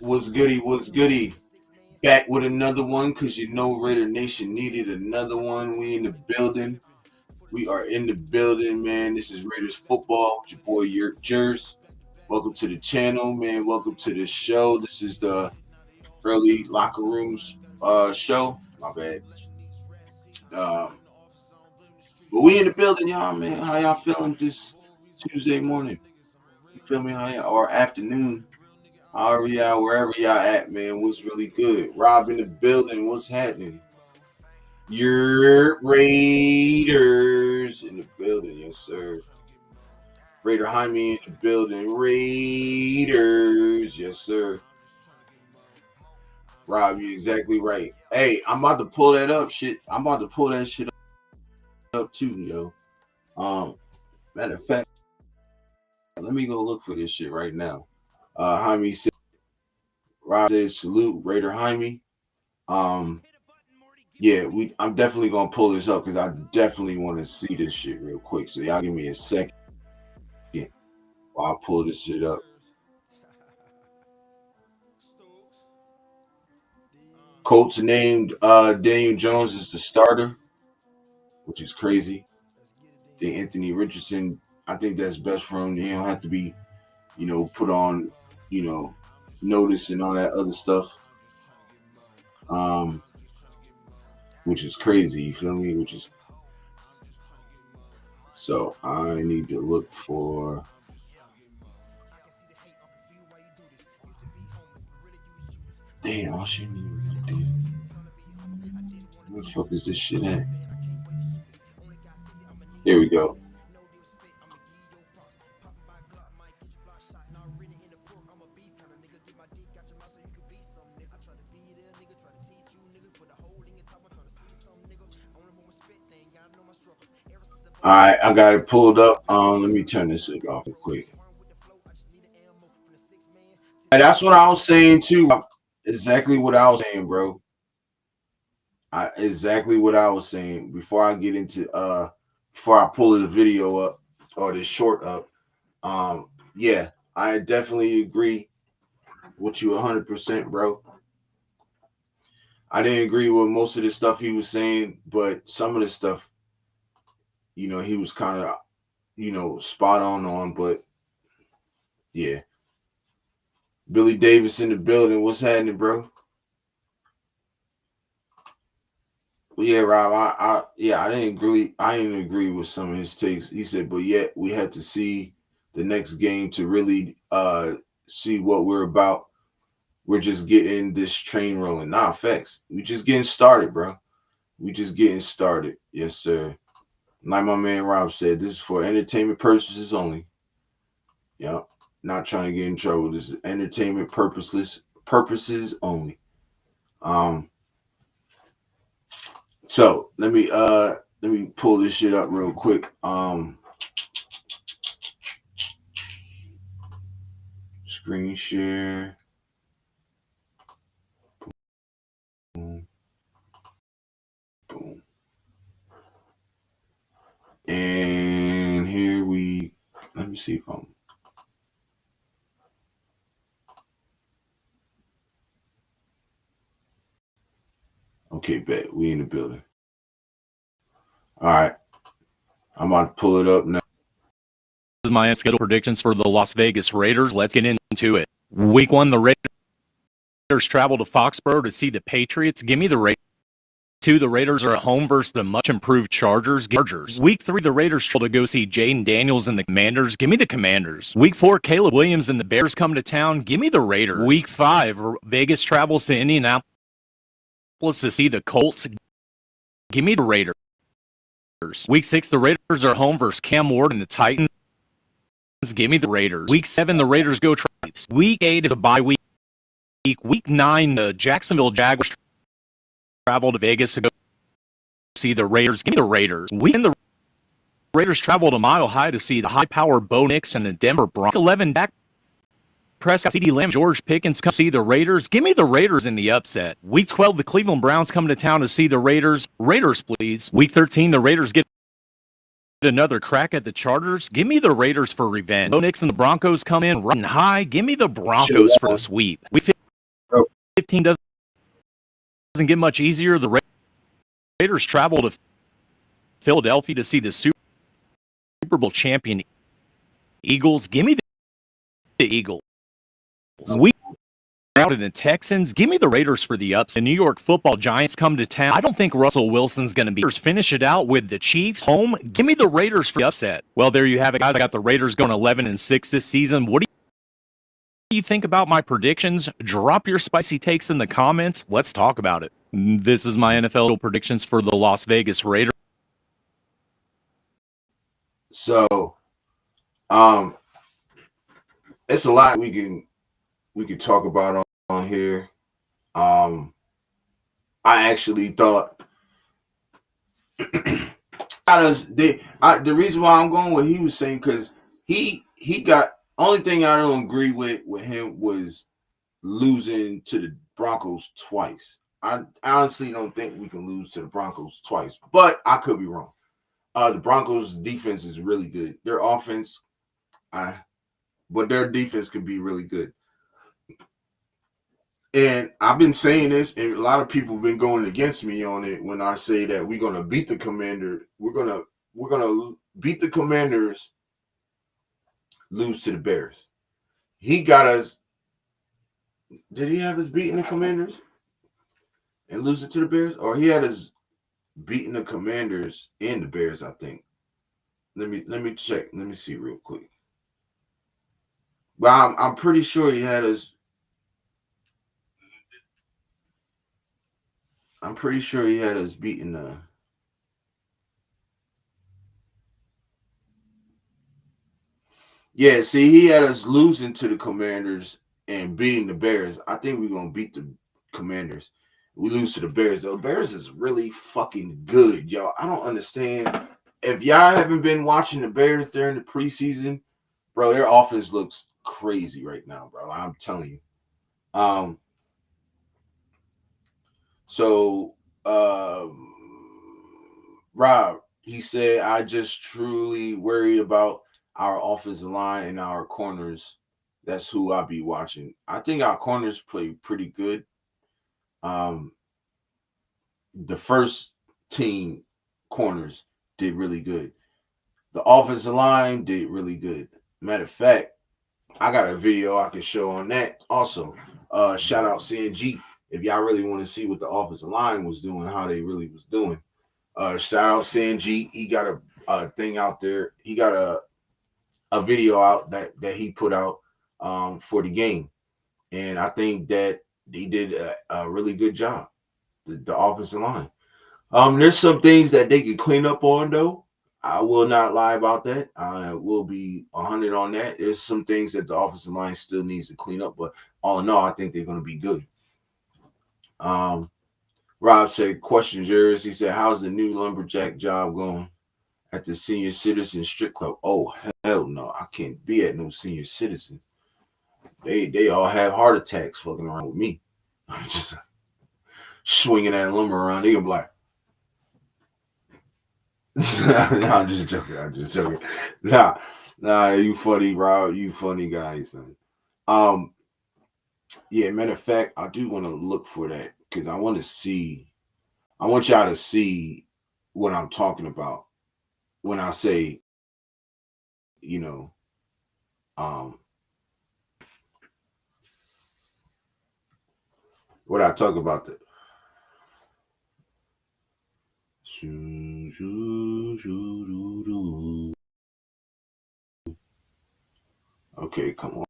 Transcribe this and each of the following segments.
What's goody? What's goody? Back with another one because you know Raider Nation needed another one. We in the building. We are in the building, man. This is Raiders football. It's your boy Yerk Jers. Welcome to the channel, man. Welcome to the show. This is the early locker rooms show. My bad. But we in the building, y'all, man. How y'all feeling this Tuesday morning? You feel me? Or afternoon? However y'all, wherever y'all at, man, what's really good? Rob in the building, what's happening? Your Raiders in the building, yes, sir. Raider Jaime in the building. Raiders, yes, sir. Rob, you exactly right. Hey, I'm about to pull that up, shit. I'm about to pull that shit up too, yo. Matter of fact, let me go look for this shit right now. Jaime said, Rob says salute, Raider Jaime. Yeah, I'm definitely gonna pull this up because I definitely want to see this shit real quick. So y'all give me a second while I pull this shit up. Colts named Daniel Jones as the starter, which is crazy. Then Anthony Richardson, I think that's best for him. He don't have to be, put on, notice and all that other stuff. Which is crazy, you feel me? So I need to look for. Damn, I shouldn't even do. Where the fuck is this shit at? There we go. All right, I got it pulled up. Let me turn this thing off real quick. And that's what I was saying too. Exactly what I was saying, bro. Exactly what I was saying before I get into before I pull the video up or this short up. Yeah, I definitely agree with you 100%, bro. I didn't agree with most of the stuff he was saying, but some of the stuff, he was kind of, spot on, but yeah. Billy Davis in the building. What's happening, bro? Well, yeah, Rob. I didn't agree. I didn't agree with some of his takes. He said, but yet we had to see the next game to really see what we're about. We're just getting this train rolling. Nah, facts. We just getting started, bro. We just getting started. Yes, sir. Like my man Rob said, this is for entertainment purposes only. Yeah, not trying to get in trouble. This is entertainment purposes only. So let me pull this shit up real quick. Screen share. Boom. Boom. And here let me see if I'm. Okay, bet. We in the building. All right. I'm about to pull it up now. This is my schedule predictions for the Las Vegas Raiders. Let's get into it. Week 1, the Raiders travel to Foxborough to see the Patriots. Give me the Raiders. 2, the Raiders are at home versus the much-improved Chargers. Week 3, the Raiders travel to go see Jaden Daniels and the Commanders. Give me the Commanders. Week 4, Caleb Williams and the Bears come to town. Give me the Raiders. Week 5, Vegas travels to Indianapolis to see the Colts. Give me the Raiders. Week 6, the Raiders are home versus Cam Ward and the Titans. Give me the Raiders. Week 7, the Raiders go Tribes. Week 8 is a bye week. Week 9, the Jacksonville Jaguars travel to Vegas to go see the Raiders. Give me the Raiders. Week 10, the Raiders travel to Mile High to see the high-powered Bo Nix and the Denver Broncos. 11, Dak Prescott, CeeDee Lamb, George Pickens come see the Raiders. Give me the Raiders in the upset. Week 12, the Cleveland Browns come to town to see the Raiders. Raiders, please. Week 13, the Raiders get another crack at the Chargers? Give me the Raiders for revenge. Bo Nix and the Broncos come in riding high. Give me the Broncos for the sweep. We 15 doesn't get much easier. The Raiders travel to Philadelphia to see the Super Bowl champion Eagles. Give me the Eagles. We out in the Texans. Give me the Raiders for the ups. The New York Football Giants come to town. I don't think Russell Wilson's going to be. Finish it out with the Chiefs home. Give me the Raiders for the upset. Well, there you have it, guys. I got the Raiders going 11-6 this season. What do you think about my predictions? Drop your spicy takes in the comments. Let's talk about it. This is my NFL predictions for the Las Vegas Raiders. So, it's a lot we can talk about on here. I actually thought the reason why I'm going with he was saying, because he got, only thing I don't agree with him was losing to the Broncos twice. I honestly don't think we can lose to the Broncos twice, but I could be wrong. The Broncos defense is really good. Their offense, but their defense could be really good. And I've been saying this, and a lot of people have been going against me on it when I say that we're gonna beat the Commanders. We're gonna beat the Commanders, lose to the Bears. He got us. Did he have us beating the Commanders and losing to the Bears, or he had us beating the Commanders and the Bears? I think. Let me check. Let me see real quick. But I'm pretty sure he had us. I'm pretty sure he had us beating the. Yeah, see, he had us losing to the Commanders and beating the Bears. I think we're gonna beat the Commanders. We lose to the Bears. The Bears is really fucking good, y'all. I don't understand. If y'all haven't been watching the Bears during the preseason, bro, their offense looks crazy right now, bro. I'm telling you. So Rob, he said, I just truly worried about our offensive line and our corners. That's who I'll be watching. I think our corners play pretty good. The first team corners did really good. The offensive line did really good. Matter of fact, I got a video I can show on that also. Shout out CNG. If y'all really want to see what the offensive line was doing, how they really was doing. Shout out CNG. He got a thing out there. He got a video out that he put out for the game. And I think that he did a really good job, the offensive line. There's some things that they could clean up on, though. I will not lie about that. I will be 100 on that. There's some things that the offensive line still needs to clean up, but all in all, I think they're going to be good. Rob said, questions yours. He said, how's the new lumberjack job going at the senior citizen strip club? Oh, hell no. I can't be at no senior citizen. They all have heart attacks fucking around with me. I'm just swinging that lumber around. They gonna be like, no, I'm just joking. Nah, you funny, Rob. You funny guy, son. Yeah, matter of fact, I do want to look for that because I want y'all to see what I'm talking about when I say, what I talk about. Okay, come on.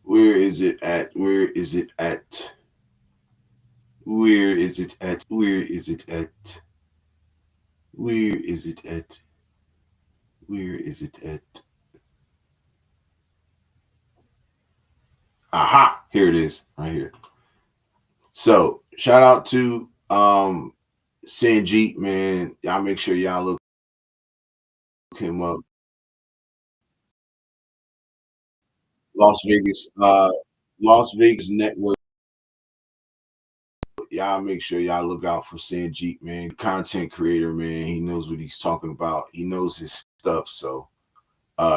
Where is it at? Where is it at? Where is it at? Where is it at? Where is it at? Where is it at? Aha! Here it is, right here. So shout out to Sanjeet, man. Y'all make sure y'all look him up. Las Vegas Network. Y'all make sure y'all look out for Sanjeet, man. Content creator, man. He knows what he's talking about. He knows his stuff. So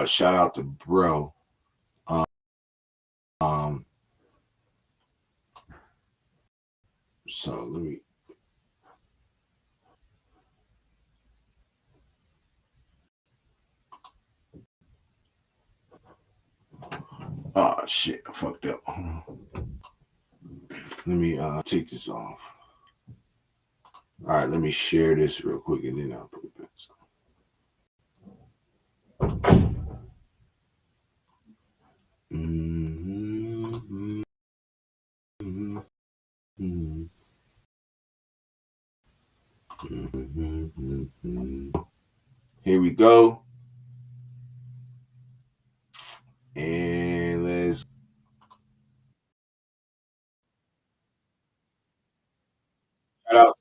shout out to bro. Um so let me shit, I fucked up. Let me take this off. All right, let me share this real quick and then I'll put it back. Mm-hmm. Mm-hmm. Mm-hmm. Here we go. And let's shout out.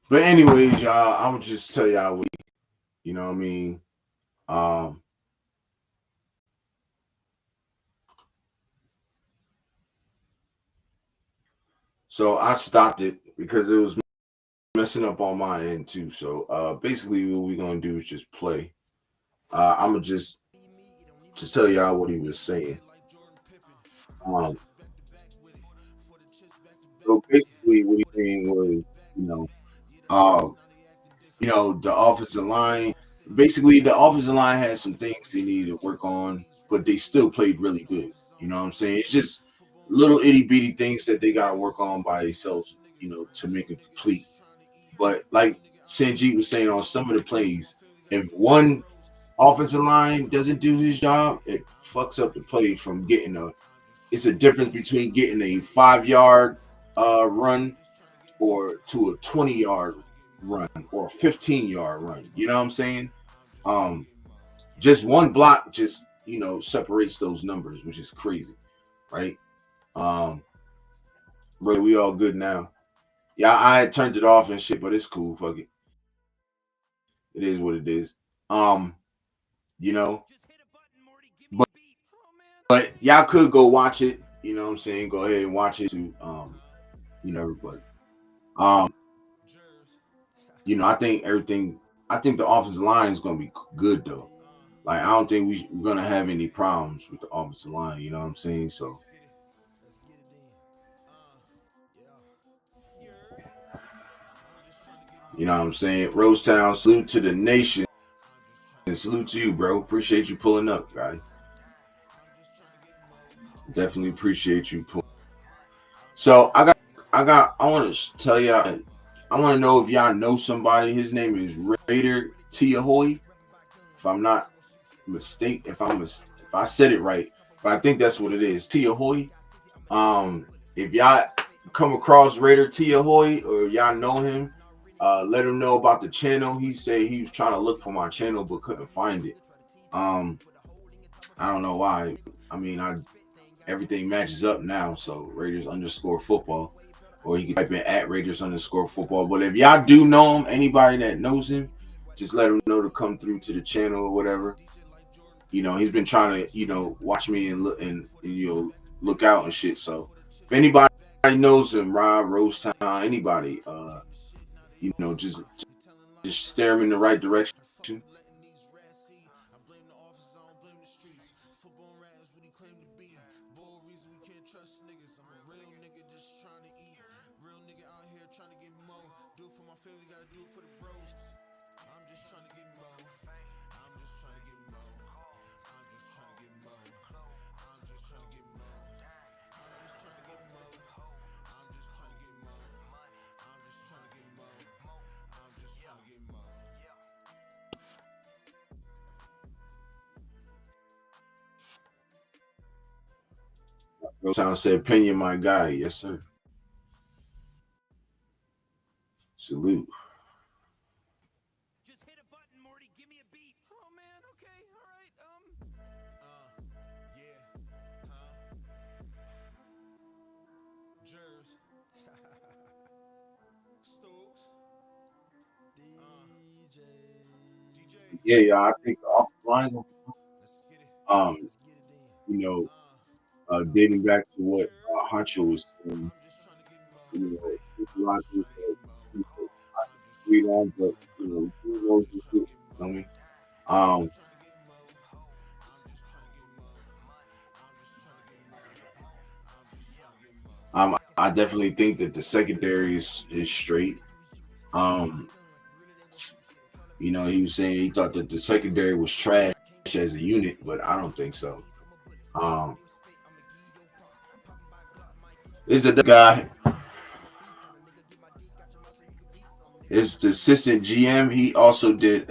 But anyways, y'all, I'm gonna just tell y'all what you know what I mean. Um, so I stopped it because it was messing up on my end too. So basically what we're gonna do is just play. I'm gonna just tell y'all what he was saying. Um, so basically what he was saying was, you know, uh, the offensive line. Basically, the offensive line has some things they needed to work on, but they still played really good. You know what I'm saying? It's just little itty bitty things that they got to work on by themselves, to make it complete. But like Sanjeet was saying on some of the plays, if one offensive line doesn't do his job, it fucks up the play from getting a. It's a difference between getting a 5 yard run or to a 20 yard run or a 15 yard run. You know what I'm saying? Um, just one block just separates those numbers, which is crazy, right? Um, bro, we all good now. Yeah, I had turned it off and shit, but it's cool. Fuck it. It is what it is. Um, you know, but y'all could go watch it. You know what I'm saying? Go ahead and watch it to everybody. Um, I think everything. I think the offensive line is gonna be good though. Like I don't think we're gonna have any problems with the offensive line. You know what I'm saying? So you know what I'm saying? Rosetown, salute to the nation. And salute to you, bro. Appreciate you pulling up, guy. Definitely appreciate you pulling. So I want to tell y'all. I want to know if y'all know somebody. His name is Raider Tiahoe. If I'm not mistake, if I said it right, but I think that's what it is. Tiahoe. If y'all come across Raider Tiahoe or y'all know him, let him know about the channel. He said he was trying to look for my channel but couldn't find it. Um, I don't know why. I mean, everything matches up now. So Raiders underscore football, or you can type in at Raiders underscore football. But if y'all do know him, anybody that knows him, just let him know to come through to the channel or whatever. He's been trying to watch me and look and look out and shit. So if anybody knows him, Rob, Rosetown, anybody, just steer him in the right direction. Rosetown said, "Opinion, my guy." Yes, sir. Salute. Yeah, yeah. I think the offline, um, you know, dating back to what Hancho was saying, there's a lot of things that we on, but who knows the truth? You know what I mean? Um, I definitely think that the secondary is straight. Um, he was saying he thought that the secondary was trash as a unit, but I don't think so. Um, there's a guy, is the assistant GM. He also did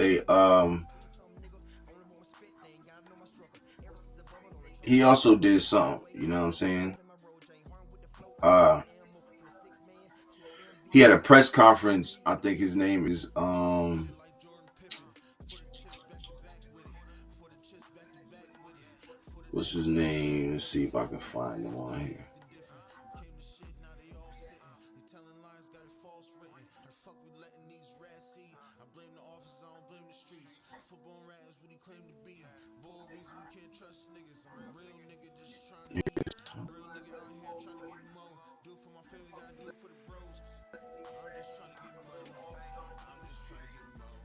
he also did something. You know what I'm saying? Uh, he had a press conference. I think his name is what's his name? Let's see if I can find him on here. fuck we letting these rats eat. I blame the office, I don't blame the streets. Football rat is what he claimed to be. Bull reason we can't trust niggas. I'm a real nigga just trying to eat. Real nigga out here trying to get more. Do it for my family, gotta do it for the bros. I'm just trying to get more. I'm just trying to get more.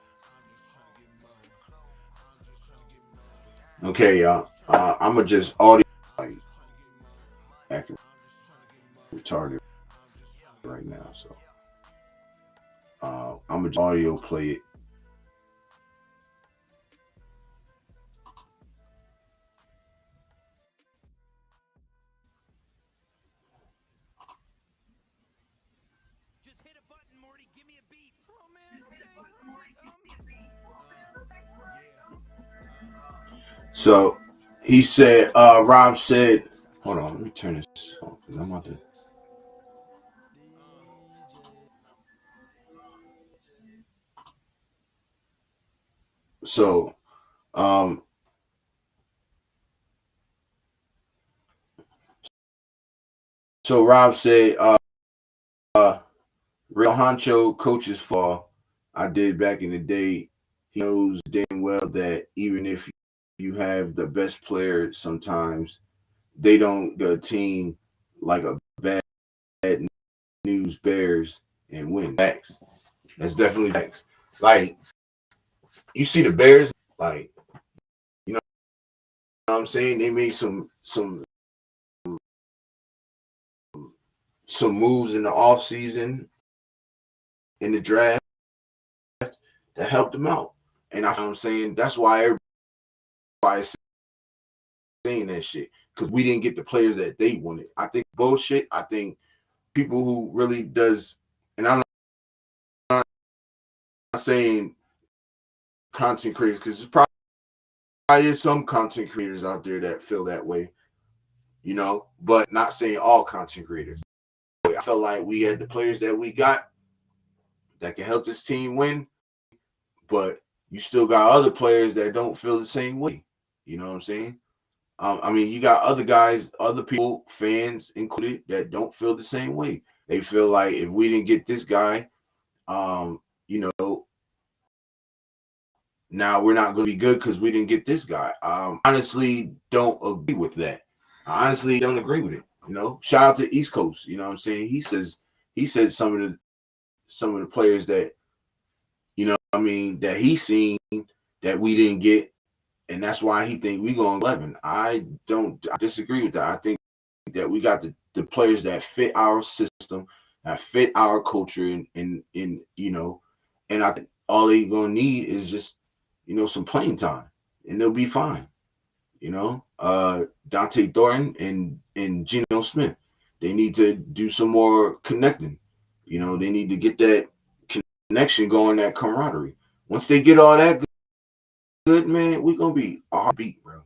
I'm just trying to get more. I'm just trying to get more. Okay, y'all. I'ma just audio like acting retarded right now, so I'ma just audio play it. Just hit a button, Morty. Give me a beat. Oh man, So he said, Rob said, hold on, let me turn this off. I'm about to. So, um, so Rob said, Real Honcho coaches fall. I did back in the day. He knows damn well that even if you have the best player, sometimes they don't the team like a bad news Bears and win. Facts. That's definitely facts. Like you see the Bears, like you know what I'm saying? They made some moves in the offseason in the draft that helped them out. And I'm saying that's why everybody's saying that shit. Because we didn't get the players that they wanted. I think bullshit. I think people who really does, and I'm not saying content creators, because there's probably is some content creators out there that feel that way, but not saying all content creators. I felt like we had the players that we got that can help this team win, but you still got other players that don't feel the same way. You know what I'm saying? I mean, you got other guys, other people, fans included, that don't feel the same way. They feel like if we didn't get this guy, now we're not going to be good because we didn't get this guy. Honestly, don't agree with that. I honestly don't agree with it. Shout out to East Coast. You know what I'm saying? He said some of the players that that he seen that we didn't get, and that's why he think we going 11. I disagree with that. I think that we got the players that fit our system, that fit our culture, and I think all they gonna need is just some playing time, and they'll be fine. Dante Thornton and Geno Smith, they need to do some more connecting. They need to get that connection going, that camaraderie. Once they get all that good, man, we're gonna be a heartbeat, bro.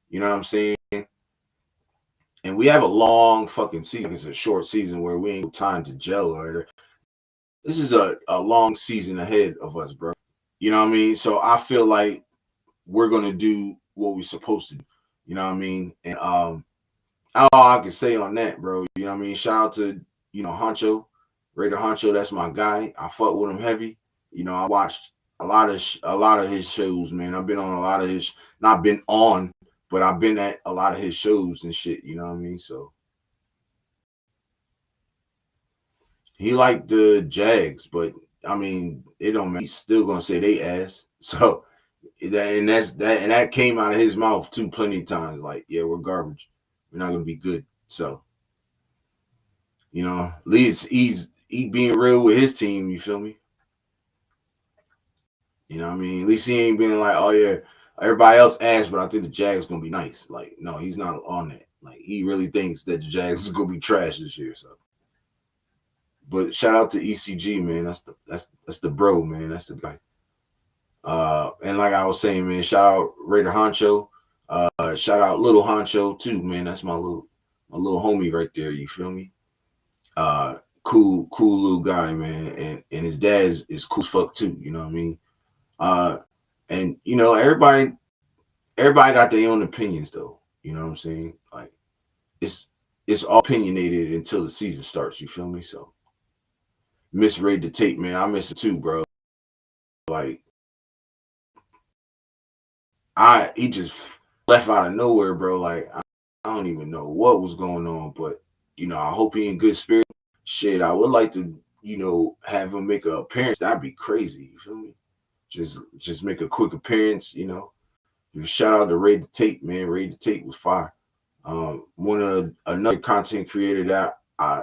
You know what I'm saying? And we have a long fucking season. It's a short season where we ain't time to gel or this is a long season ahead of us, bro. You know what I mean? So I feel like we're gonna do what we're supposed to do. You know what I mean? And all I can say on that, bro. You know what I mean? Shout out to Honcho, Raider Honcho. That's my guy. I fuck with him heavy. I watched a lot of his shows, man. I've been on a lot of his, not been on, but I've been at a lot of his shows and shit. You know what I mean? So he liked the Jags, but I mean, it don't matter. He's still gonna say they ass. So that came out of his mouth too plenty of times. Like, yeah, we're garbage. We're not gonna be good. So, at least he's being real with his team. You feel me? You know what I mean? At least he ain't being like, oh yeah, everybody else ass, but I think the Jags gonna be nice. Like, no, he's not on that. Like, he really thinks that the Jags is gonna be trash this year. So, but shout out to ECG, man. That's the bro, man. That's the guy. And like I was saying, man, shout out Raider Honcho. Shout out Little Honcho too, man. That's my little homie right there. You feel me? Cool little guy, man. And his dad is cool as fuck too. You know what I mean? And everybody got their own opinions though. You know what I'm saying? Like it's all opinionated until the season starts. You feel me? So miss Ray the Tape, man. I miss it too, bro. Like, he just left out of nowhere, bro. Like, I don't even know what was going on, but I hope he in good spirit. Shit, I would like to, have him make an appearance. That'd be crazy. You feel me? Just make a quick appearance. Shout out to Ray the Tape, man. Ray the Tape was fire. One of another content creator that I,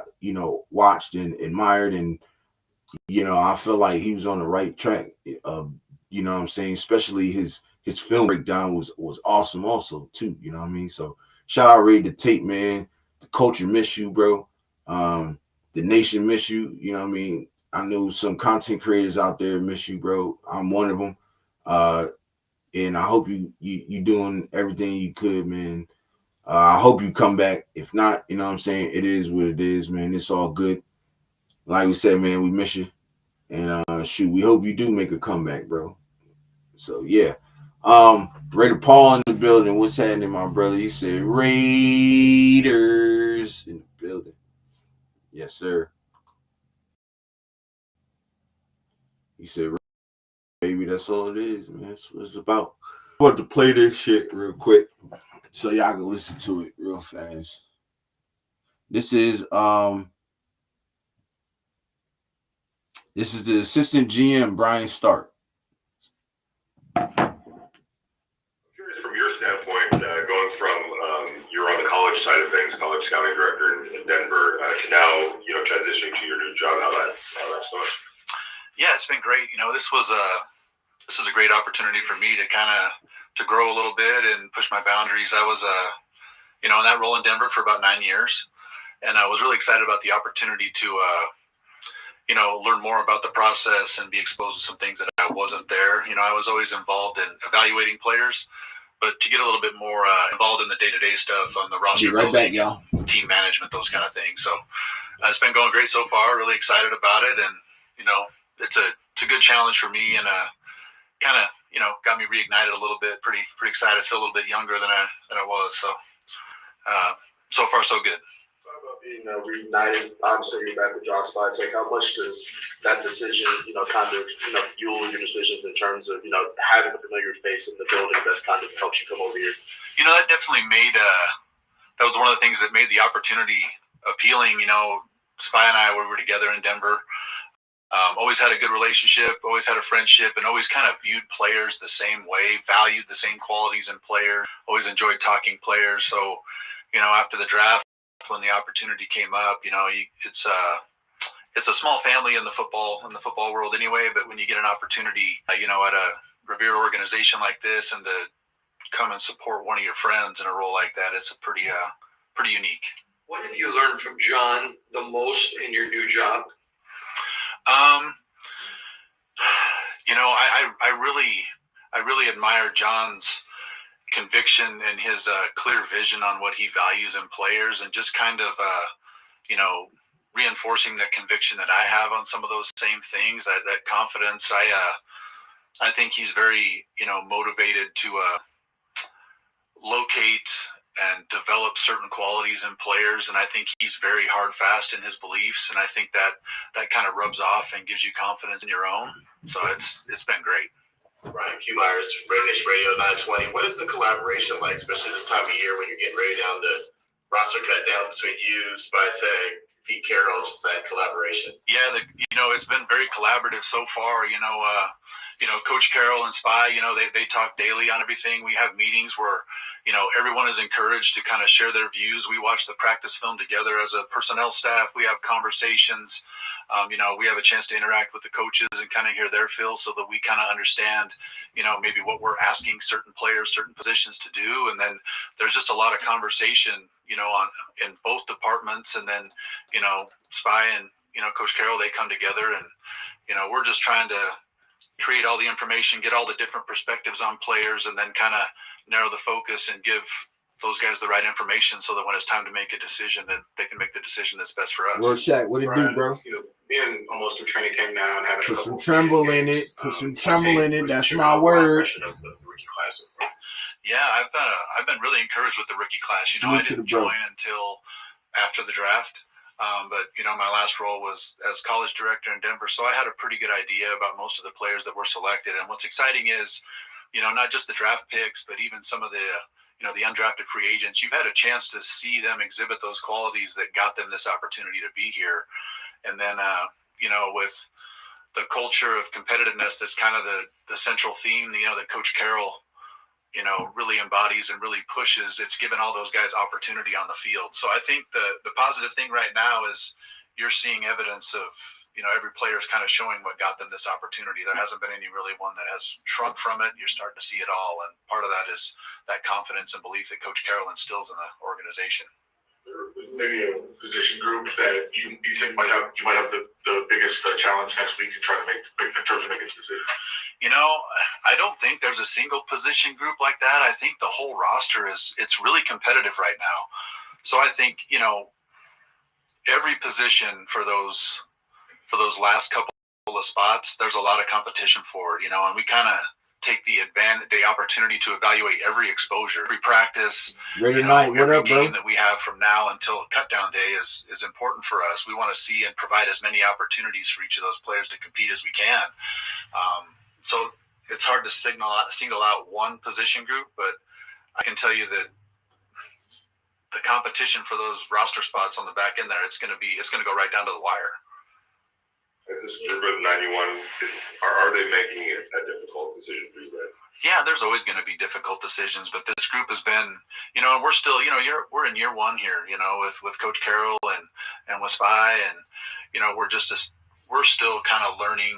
watched and admired, and I feel like he was on the right track. You know what I'm saying? Especially his film breakdown was awesome also too. You know what I mean? So shout out Ray the Tape, man. The culture miss you, bro. The nation miss you. You know what I mean? I know some content creators out there miss you, bro. I'm one of them. And I hope you doing everything you could, man. I hope you come back. If not, you know what I'm saying? It is what it is, man. It's all good. Like we said, man, we miss you. And shoot, we hope you do make a comeback, bro. So yeah. Raider Paul in the building. What's happening, my brother? He said Raiders in the building. Yes, sir. He said, baby, that's all it is, man. That's what it's about. I'm about to play this shit real quick so y'all can listen to it real fast. This is the assistant GM, Brian Stark. Curious from your standpoint, going from you're on the college side of things, college scouting director in Denver, to now transitioning to your new job. How that's going? Yeah, it's been great. This was a great opportunity for me to to grow a little bit and push my boundaries. I was in that role in Denver for about 9 years, and I was really excited about the opportunity to learn more about the process and be exposed to some things that I wasn't there. I was always involved in evaluating players, but to get a little bit more involved in the day-to-day stuff on the roster Be right back, building, y'all. team management, those kind of things. So it's been going great so far. Really excited about it, and it's a good challenge for me, and kind of got me reignited a little bit. Pretty excited. I feel a little bit younger than I was. So so far so good. Talk about being reunited. Obviously, you're back with John Slides. Like, how much does that decision, fuel your decisions in terms of having a familiar face in the building that's kind of helps you come over here? That definitely made that was one of the things that made the opportunity appealing. Spy and I were together in Denver. Always had a good relationship, always had a friendship, and always kind of viewed players the same way, valued the same qualities in players, always enjoyed talking players. So, after the draft, when the opportunity came up, it's a small family in the football world anyway, but when you get an opportunity, at a revered organization like this and to come and support one of your friends in a role like that, it's a pretty unique. What have you learned from John the most in your new job? I really admire John's conviction and his clear vision on what he values in players, and just kind of reinforcing the conviction that I have on some of those same things. That confidence. I think he's very motivated to locate and develop certain qualities in players, and I think he's very hard fast in his beliefs, and I think that kind of rubs off and gives you confidence in your own. So it's been great. Ryan Q. Myers, Raider Nation Radio 920. What is the collaboration like, especially this time of year when you're getting ready down to roster cut downs between you, Spytech, Pete Carroll, just that collaboration? Yeah, it's been very collaborative so far. Coach Carroll and Spy, they talk daily on everything. We have meetings where everyone is encouraged to kind of share their views. We watch the practice film together as a personnel staff. We have conversations. We have a chance to interact with the coaches and kind of hear their feel, so that we kind of understand, maybe what we're asking certain players, certain positions to do. And then there's just a lot of conversation, in both departments. And then, Spy and, Coach Carroll, they come together, and, we're just trying to create all the information, get all the different perspectives on players, and then kind of narrow the focus and give those guys the right information, so that when it's time to make a decision, that they can make the decision that's best for us. Well, Shaq, what it do, bro? Being almost through training camp now and having Put some tremble in it. Put some tremble in it. That's my word. Of the rookie class. Yeah, I've been really encouraged with the rookie class. I Salute to didn't the bro. join until after the draft. But my last role was as college director in Denver, so I had a pretty good idea about most of the players that were selected. And what's exciting is, not just the draft picks, but even some of the the undrafted free agents. You've had a chance to see them exhibit those qualities that got them this opportunity to be here. And then with the culture of competitiveness, that's kind of the central theme, that Coach Carroll really embodies and really pushes. It's given all those guys opportunity on the field. So I think the positive thing right now is you're seeing evidence of, every player is kind of showing what got them this opportunity. There hasn't been any really one that has shrunk from it. You're starting to see it all. And part of that is that confidence and belief that Coach Carroll instills in the organization. Maybe a position group that you think you might have the biggest challenge next week in trying to in terms of making a decision? I don't think there's a single position group like that. I think the whole roster it's really competitive right now. So I think, every position for those last couple of spots, there's a lot of competition for it, and we kind of take the opportunity to evaluate every exposure, every practice, Every game that we have from now until cut down day is important for us. We want to see and provide as many opportunities for each of those players to compete as we can. So it's hard to single out one position group, but I can tell you that the competition for those roster spots on the back end there, it's going to go right down to the wire. Is this group of 91, are they making it a difficult decision for you guys? Yeah, there's always going to be difficult decisions, but this group has been, and we're still, we're in year one here, with Coach Carroll and with Spy, and we're still kind of learning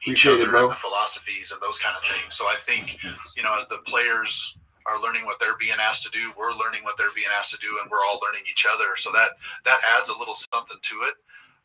each other and the philosophies and those kind of things. So I think, as the players are learning what they're being asked to do, we're learning what they're being asked to do, and we're all learning each other. So that adds a little something to it.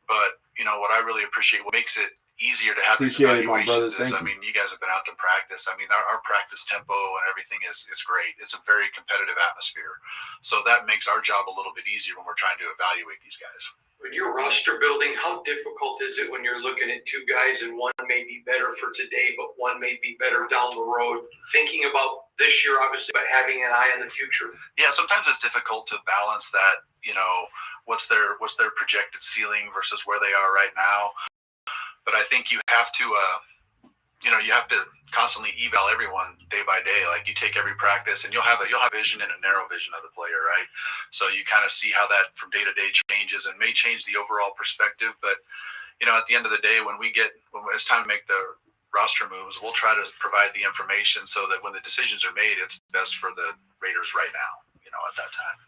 But what I really appreciate, what makes it easier to have these evaluations is, you guys have been out to practice. Our practice tempo and everything is great. It's a very competitive atmosphere. So that makes our job a little bit easier when we're trying to evaluate these guys. When you're roster building, how difficult is it when you're looking at two guys and one may be better for today, but one may be better down the road? Thinking about this year, obviously, but having an eye on the future. Yeah, sometimes it's difficult to balance that, what's their projected ceiling versus where they are right now. But I think you have to constantly eval everyone day by day. Like, you take every practice, and you'll have vision and a narrow vision of the player, right? So you kind of see how that from day to day changes and may change the overall perspective. But at the end of the day, when it's time to make the roster moves, we'll try to provide the information so that when the decisions are made, it's best for the Raiders right now. At that time.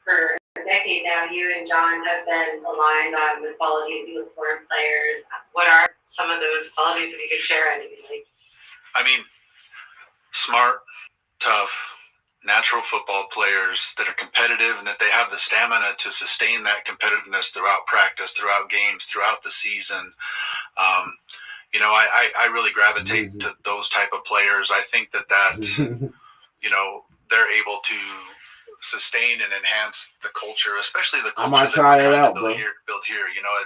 For a decade now, you and John have been aligned on the qualities you look for in players. What are some of those qualities, if you could share anything? Smart, tough, natural football players that are competitive and that they have the stamina to sustain that competitiveness throughout practice, throughout games, throughout the season. I really gravitate to those type of players. I think that they're able to sustain and enhance the culture, especially the culture I might try that out, build bro. Here.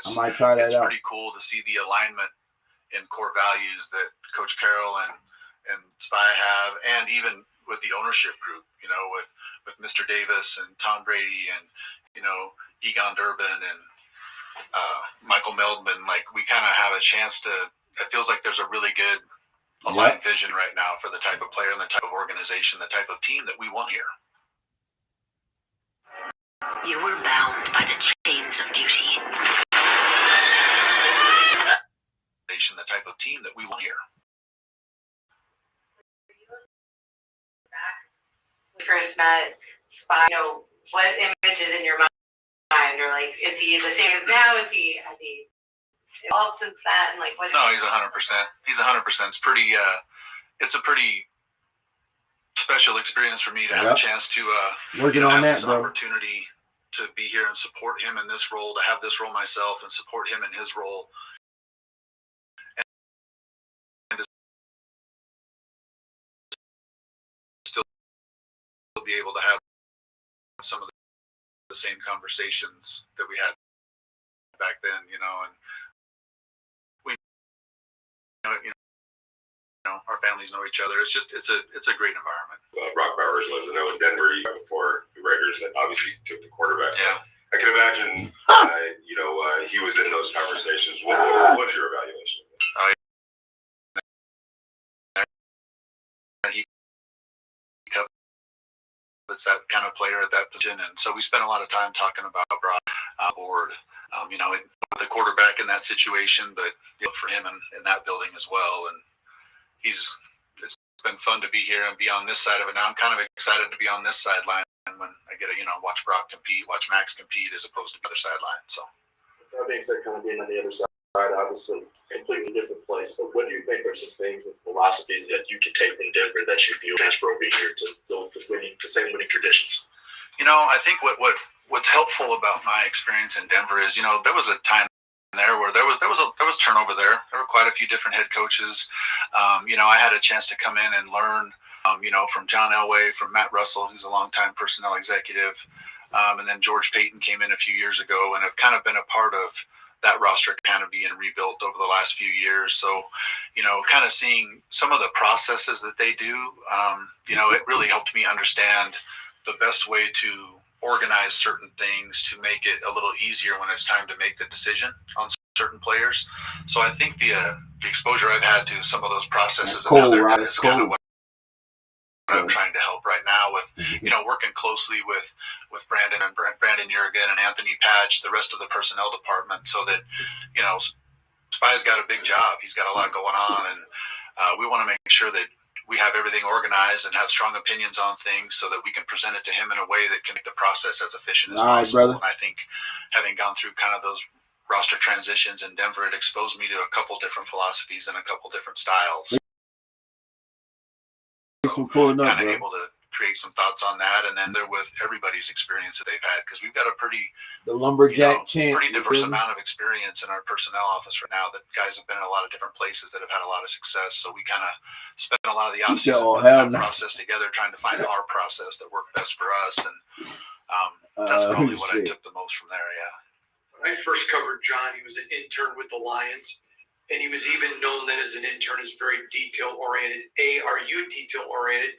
I might try that it's out. Pretty cool to see the alignment in core values that Coach Carroll and Spy have, and even with the ownership group, with Mr. Davis and Tom Brady and, Egon Durbin and Michael Meldman. Like, we kind of have a chance it feels like there's a really good aligned vision right now for the type of player and the type of organization, the type of team that we want here. You were bound by the chains of duty. The type of team that we want here. First met Spy, what image is in your mind, or like, is he the same as now? Has he evolved since then? Like, what? No, he's 100%. He's 100%. It's a pretty special experience for me to have a chance to working on that, this bro. Opportunity to be here and support him in this role, to have this role myself and support him in his role. And to still be able to have some of the same conversations that we had back then, and we, our families know each other. It's a great environment. Brock Bowers was in Denver before the Raiders that obviously took the quarterback. Yeah. I can imagine, he was in those conversations. What was your evaluation? It's that kind of player at that position, and so we spent a lot of time talking about Brock board. With the quarterback in that situation, but for him in that building as well, and it's been fun to be here and be on this side of it. Now I'm kind of excited to be on this sideline when I get to watch Brock compete, watch Max compete, as opposed to the other sideline. So that being said, kind of being on the other side, obviously completely different place. But what do you think are some things and philosophies that you could take from Denver that you feel transfer over here to build the same winning traditions? I think what's helpful about my experience in Denver is, there was a time there where there was turnover there. There were quite a few different head coaches. I had a chance to come in and learn, from John Elway, from Matt Russell, who's a longtime personnel executive, and then George Payton came in a few years ago, and have kind of been a part of that roster kind of being rebuilt over the last few years. So, kind of seeing some of the processes that they do, it really helped me understand the best way to organize certain things to make it a little easier when it's time to make the decision on certain players. So I think the exposure I've had to some of those processes That's cold, and right? is kind of what I'm trying to help right now with, working closely with Brandon Jurgen and Anthony Patch, the rest of the personnel department, so that, Spy's got a big job. He's got a lot going on, and we want to make sure that we have everything organized and have strong opinions on things so that we can present it to him in a way that can make the process as efficient as possible. And I think having gone through kind of those roster transitions in Denver, it exposed me to a couple different philosophies and a couple different styles. Kind of able to create some thoughts on that, and then they're with everybody's experience that they've had, because we've got a pretty diverse amount of experience in our personnel office right now. That guys have been in a lot of different places that have had a lot of success. So we kind of spend a lot of the offseason putting that process together, trying to find our process that worked best for us, and that's probably what I took the most from there. Yeah. When I first covered John, he was an intern with the Lions. And he was even known then as an intern as very detail-oriented. A, are you detail-oriented?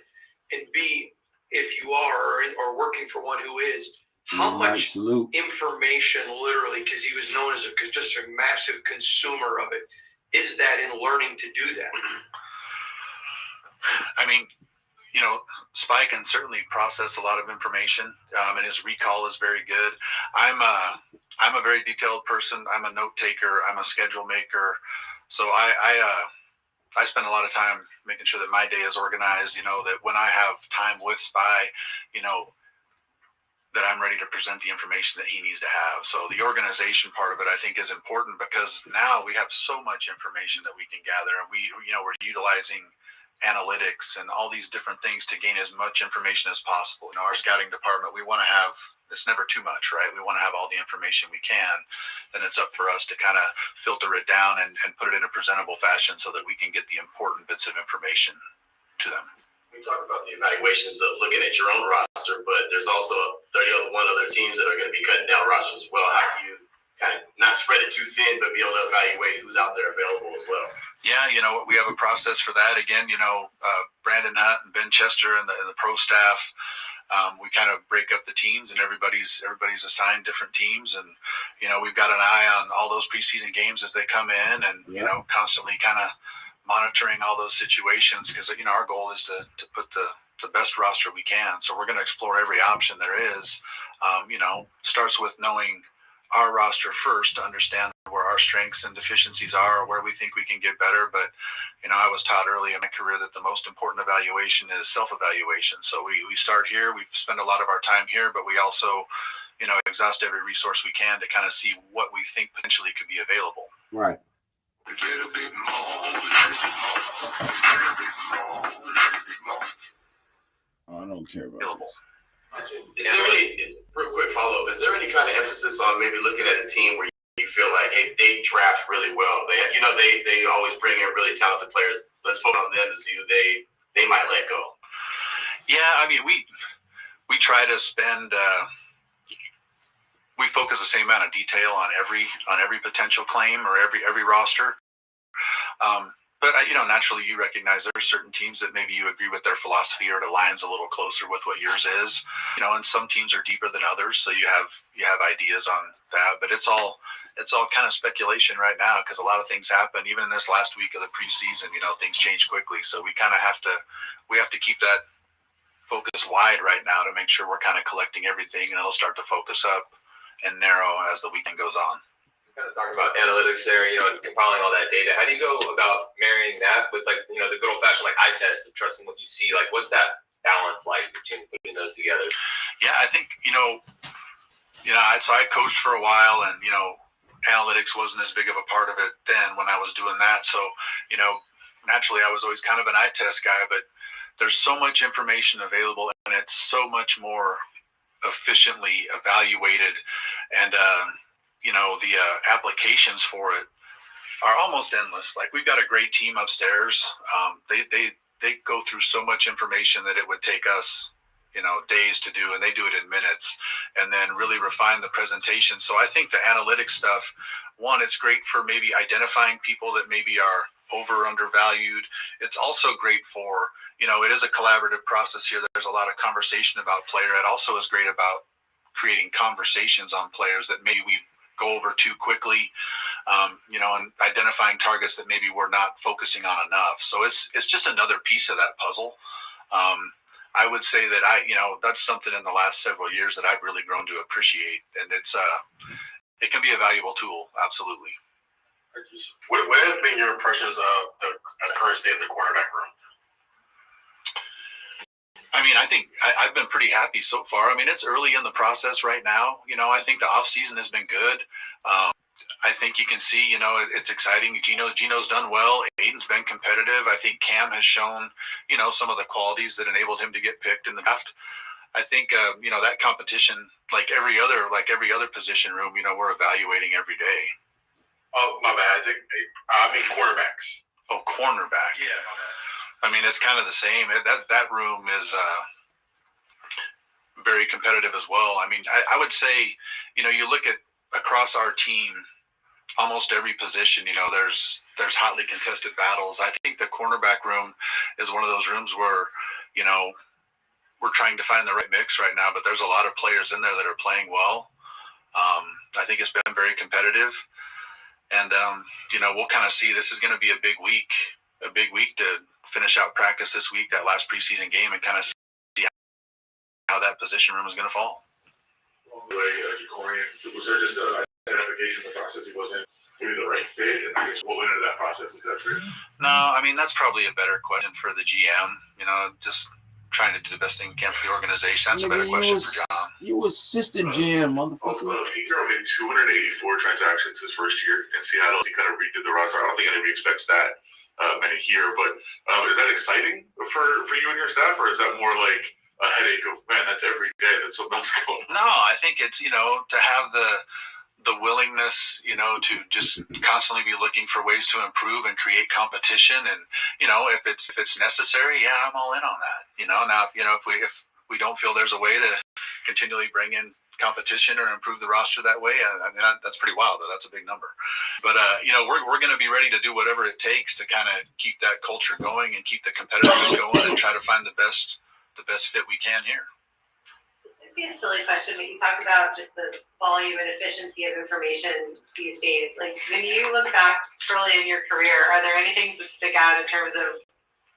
And B, if you are or working for one who is, how much information literally, because he was known as just a massive consumer of it, is that in learning to do that? I mean, Spy can certainly process a lot of information, and his recall is very good. I'm a very detailed person. I'm a note taker. I'm a schedule maker. So I spend a lot of time making sure that my day is organized, that when I have time with Spy, that I'm ready to present the information that he needs to have. So the organization part of it, I think, is important, because now we have so much information that we can gather, and we're utilizing analytics and all these different things to gain as much information as possible. Our scouting department, we want to have, it's never too much, right? We want to have all the information we can. Then it's up for us to kind of filter it down and put it in a presentable fashion so that we can get the important bits of information to them. We talk about the evaluations of looking at your own roster, but there's also 31 other teams that are going to be cutting down rosters as well. How do you kind of not spread it too thin, but be able to evaluate who's out there available as well? Yeah, we have a process for that. Again, Brandon Hunt and Ben Chester and the pro staff, we kind of break up the teams, and everybody's assigned different teams, and we've got an eye on all those preseason games as they come in, and constantly kind of monitoring all those situations, because our goal is to put the best roster we can. So we're going to explore every option there is. Starts with knowing our roster first to understand where our strengths and deficiencies are, where we think we can get better. But I was taught early in my career that the most important evaluation is self-evaluation. So we start here, we spend a lot of our time here, but we also exhaust every resource we can to kind of see what we think potentially could be available. Right. I don't care about this. Is there any, real quick follow-up, is there any kind of emphasis on maybe looking at a team where you feel like, hey, they draft really well? They always bring in really talented players. Let's focus on them to see who they might let go. Yeah, I mean, we try to spend we focus the same amount of detail on every potential claim or every roster. But naturally, you recognize there are certain teams that maybe you agree with their philosophy or it aligns a little closer with what yours is. And some teams are deeper than others, so you have ideas on that. But it's all kind of speculation right now because a lot of things happen. Even in this last week of the preseason, things change quickly. So we kind of have to keep that focus wide right now to make sure we're kind of collecting everything, and it'll start to focus up and narrow as the weekend goes on. Kind of talking about analytics there, and compiling all that data. How do you go about marrying that with the good old fashioned eye test of trusting what you see? Like, what's that balance like between putting those together? Yeah, I think so I coached for a while, and analytics wasn't as big of a part of it then when I was doing that. So naturally I was always kind of an eye test guy, but there's so much information available, and it's so much more efficiently evaluated, and the applications for it are almost endless. Like, we've got a great team upstairs. They go through so much information that it would take us, days to do, and they do it in minutes, and then really refine the presentation. So I think the analytics stuff, one, it's great for maybe identifying people that maybe are undervalued. It's also great for, it is a collaborative process here. There's a lot of conversation about player. It also is great about creating conversations on players that maybe we go over too quickly, and identifying targets that maybe we're not focusing on enough. So it's just another piece of that puzzle. I would say that that's something in the last several years that I've really grown to appreciate, and it can be a valuable tool. Absolutely. What have been your impressions of the current state of the cornerback room? I mean, I think I've been pretty happy so far. I mean, it's early in the process right now. I think the off season has been good. I think you can see, it's exciting. Gino's done well. Aiden's been competitive. I think Cam has shown, some of the qualities that enabled him to get picked in the draft. I think, that competition, like every other position room, we're evaluating every day. Oh, my bad. I mean cornerbacks. Oh, cornerback. Yeah, my bad. I mean, it's kind of the same. That room is very competitive as well. I mean, I would say, you look at across our team, almost every position, there's hotly contested battles. I think the cornerback room is one of those rooms where, we're trying to find the right mix right now, but there's a lot of players in there that are playing well. I think it's been very competitive, and we'll kind of see. This is going to be a big week to finish out practice this week, that last preseason game, and kind of see how that position room is going to fall. Along the way, was there just an identification of the process he wasn't maybe the right fit, and I guess what went into that process? Is that true? No, I mean, that's probably a better question for the GM. Just trying to do the best thing we can for the organization. That's a better question for John. You assistant GM, motherfucker. Pete Carroll made 284 transactions his first year in Seattle. He kind of redid the roster. I don't think anybody expects that many here, but is that exciting for you and your staff, or is that more like a headache of, man, that's every day, that's something else going on? No, I think it's, to have the willingness, to just constantly be looking for ways to improve and create competition. And, if it's necessary, yeah, I'm all in on that. Now, if we don't feel there's a way to continually bring in competition or improve the roster that way, I mean, that's pretty wild, though. That's a big number. But, we're going to be ready to do whatever it takes to kind of keep that culture going and keep the competitiveness going and try to find the best fit we can here. This might be a silly question, but you talked about just the volume and efficiency of information these days. Like, when you look back early in your career, are there any things that stick out in terms of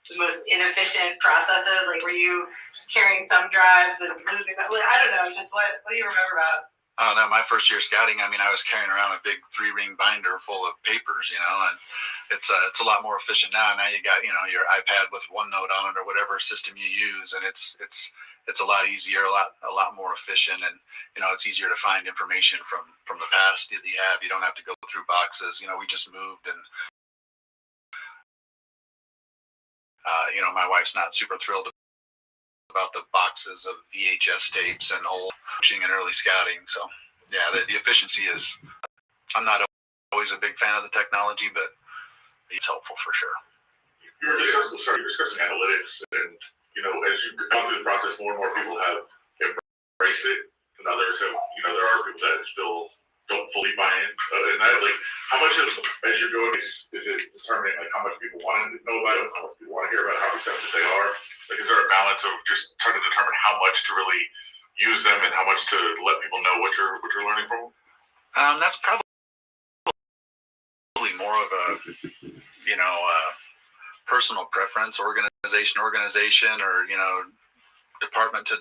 the most inefficient processes? Like, were you carrying thumb drives and losing that? I don't know. Just what do you remember about? Oh no, my first year scouting, I mean, I was carrying around a big 3-ring binder full of papers, and it's a lot more efficient now. Now you got, your iPad with OneNote on it or whatever system you use, and it's a lot easier, a lot more efficient, and it's easier to find information from the past that you have. You don't have to go through boxes. We just moved, and my wife's not super thrilled about the boxes of VHS tapes and old coaching and early scouting. So yeah, the efficiency is, I'm not always a big fan of the technology, but it's helpful for sure. You're discussing analytics, and as you've gone through the process, more and more people have embraced it, and others have, there are people that still don't fully buy in. And that, like, how much as you're going, is it determining like how much people want to know about it, how much people want to hear about it, how receptive they are? Like, is there a balance of just trying to determine how much to really use them and how much to let people know what you're learning from them? That's probably more of a, personal preference, organization, or, department to,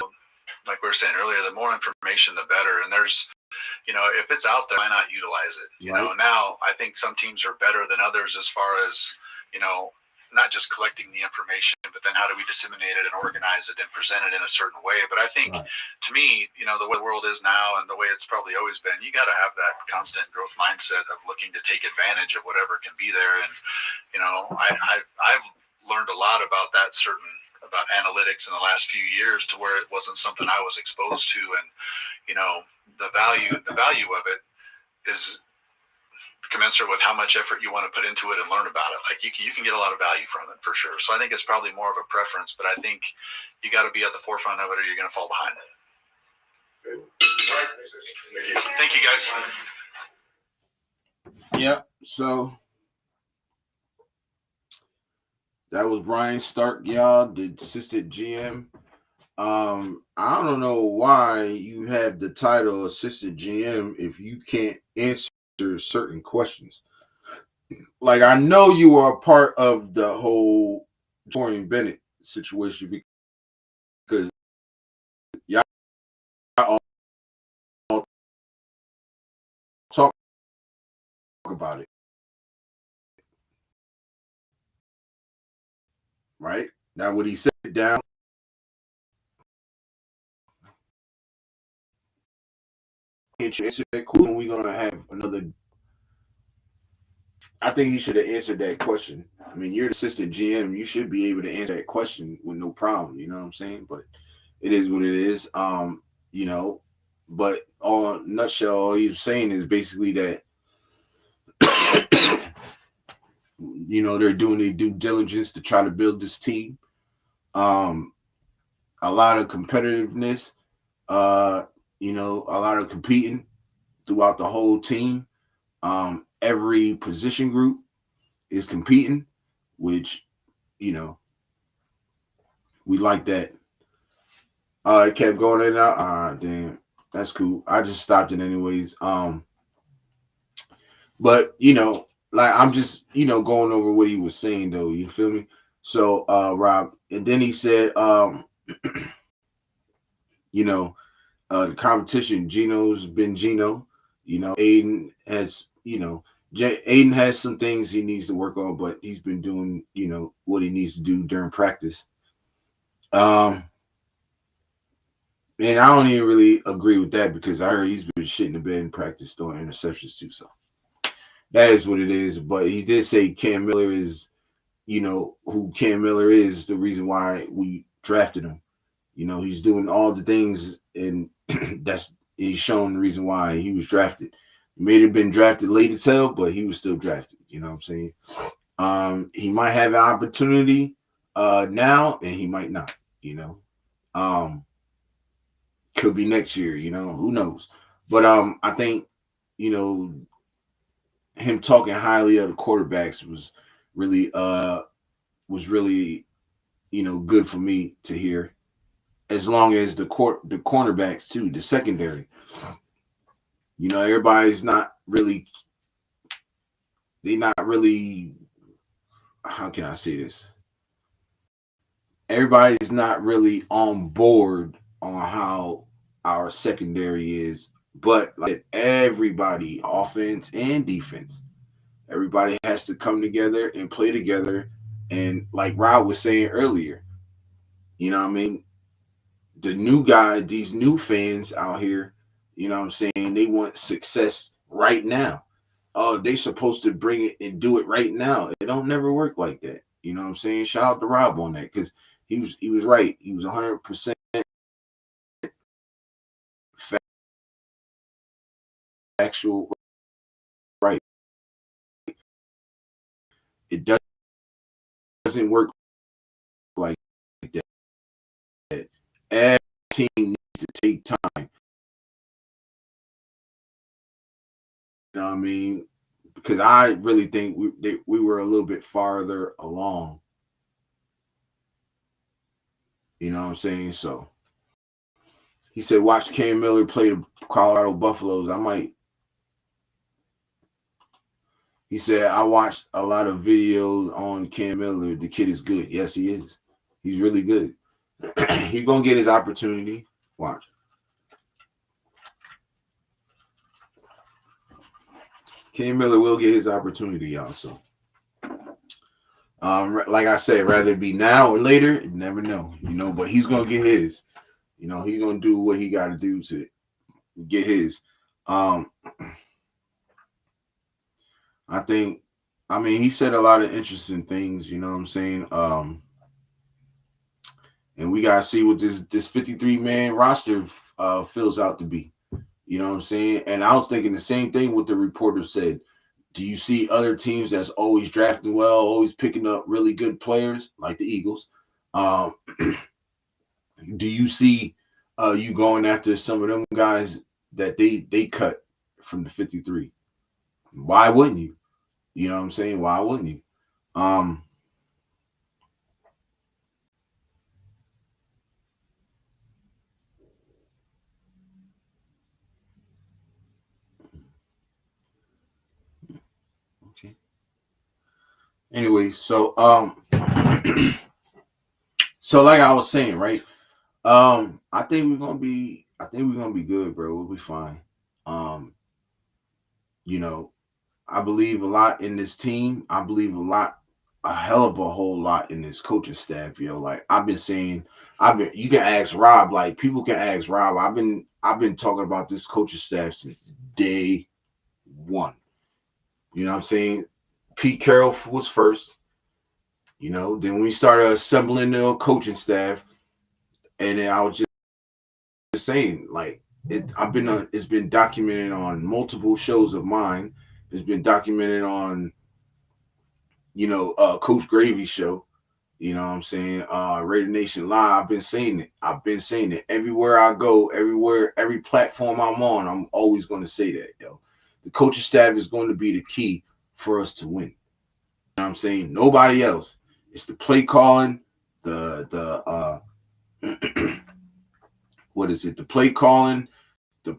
like we were saying earlier, the more information, the better. And there's, if it's out there, why not utilize it? Now I think some teams are better than others as far as, not just collecting the information, but then how do we disseminate it and organize it and present it in a certain way. But I think to me, the way the world is now and the way it's probably always been, you got to have that constant growth mindset of looking to take advantage of whatever can be there. And, I've learned a lot about about analytics in the last few years to where it wasn't something I was exposed to. And, the value of it is commensurate with how much effort you want to put into it and learn about it. Like you can get a lot of value from it for sure. So I think it's probably more of a preference, but I think you got to be at the forefront of it or you're going to fall behind it. Thank you guys. Yeah. So that was Brian Stark, y'all, the assistant GM. I don't know why you have the title assistant GM if you can't answer certain questions. Like, I know you are a part of the whole Torian Bennett situation because y'all all talk about it, right? Now, when he said it down, answer that question, we're gonna have another. I think he should have answered that question. I mean, you're the assistant GM. You should be able to answer that question with no problem. You know what I'm saying? But it is what it is. But all nutshell, all he's saying is basically that they're doing their due diligence to try to build this team. A lot of competitiveness. A lot of competing throughout the whole team. Every position group is competing, which, we like that. It kept going in and out. Damn, that's cool. I just stopped it anyways. But like I'm just, going over what he was saying though. You feel me? So, Rob, and then he said, the competition, Gino's been Gino. Aiden has, Aiden has some things he needs to work on, but he's been doing, what he needs to do during practice. And I don't even really agree with that because I heard he's been shitting the bed in practice, throwing interceptions too. So that is what it is. But he did say Cam Miller is, who Cam Miller is, the reason why we drafted him. He's doing all the things, and he's shown the reason why he was drafted. He may have been drafted late as hell, but he was still drafted. You know what I'm saying? He might have an opportunity now, and he might not. Could be next year. Who knows? But I think him talking highly of the quarterbacks was really good for me to hear. As long as the cornerbacks too, the secondary. Everybody's not really. They're not really. How can I say this? Everybody's not really on board on how our secondary is, but like everybody, offense and defense, everybody has to come together and play together. And like Rob was saying earlier, what I mean? The new guy, these new fans out here, what I'm saying? They want success right now. Oh, they supposed to bring it and do it right now. It don't never work like that. You know what I'm saying? Shout out to Rob on that because he was right. He was 100% factual right. It doesn't work like that. Every team needs to take time know what I mean? Because I really think we were a little bit farther along. You know what I'm saying? So he said, watch Cam Miller play the Colorado Buffaloes. I might. He said, I watched a lot of videos on Cam Miller. The kid is good. Yes, he is. He's really good. He's going to get his opportunity. Watch. Cam Miller will get his opportunity also. Like I said, rather it be now or later, you never know, you know, but he's going to get his. You know, he's going to do what he got to do to get his. I think, I mean, he said a lot of interesting things, you know what I'm saying? And we got to see what this 53-man roster fills out to be. You know what I'm saying? And I was thinking the same thing what the reporter said. Do you see other teams that's always drafting well, always picking up really good players like the Eagles? Do you see you going after some of them guys that they cut from the 53? Why wouldn't you? You know what I'm saying? Why wouldn't you? Okay. Anyway, so so like I was saying, right? I think we're gonna be good, bro. We'll be fine. You know, I believe a lot in this team. I believe a hell of a whole lot in this coaching staff, yo. Like I've been saying, you can ask Rob, like people can ask Rob. I've been talking about this coaching staff since day one. You know what I'm saying? Pete Carroll was first, you know, then we started assembling the coaching staff, and then I was just saying, like, it's been documented on multiple shows of mine. It's been documented on, you know, Coach Gravy's show. You know what I'm saying? Raider Nation Live. I've been saying it. Everywhere I go, every platform I'm on, I'm always going to say that, yo. The coaching staff is going to be the key for us to win. You know what I'm saying? Nobody else. It's the play calling, the what is it? The play calling, the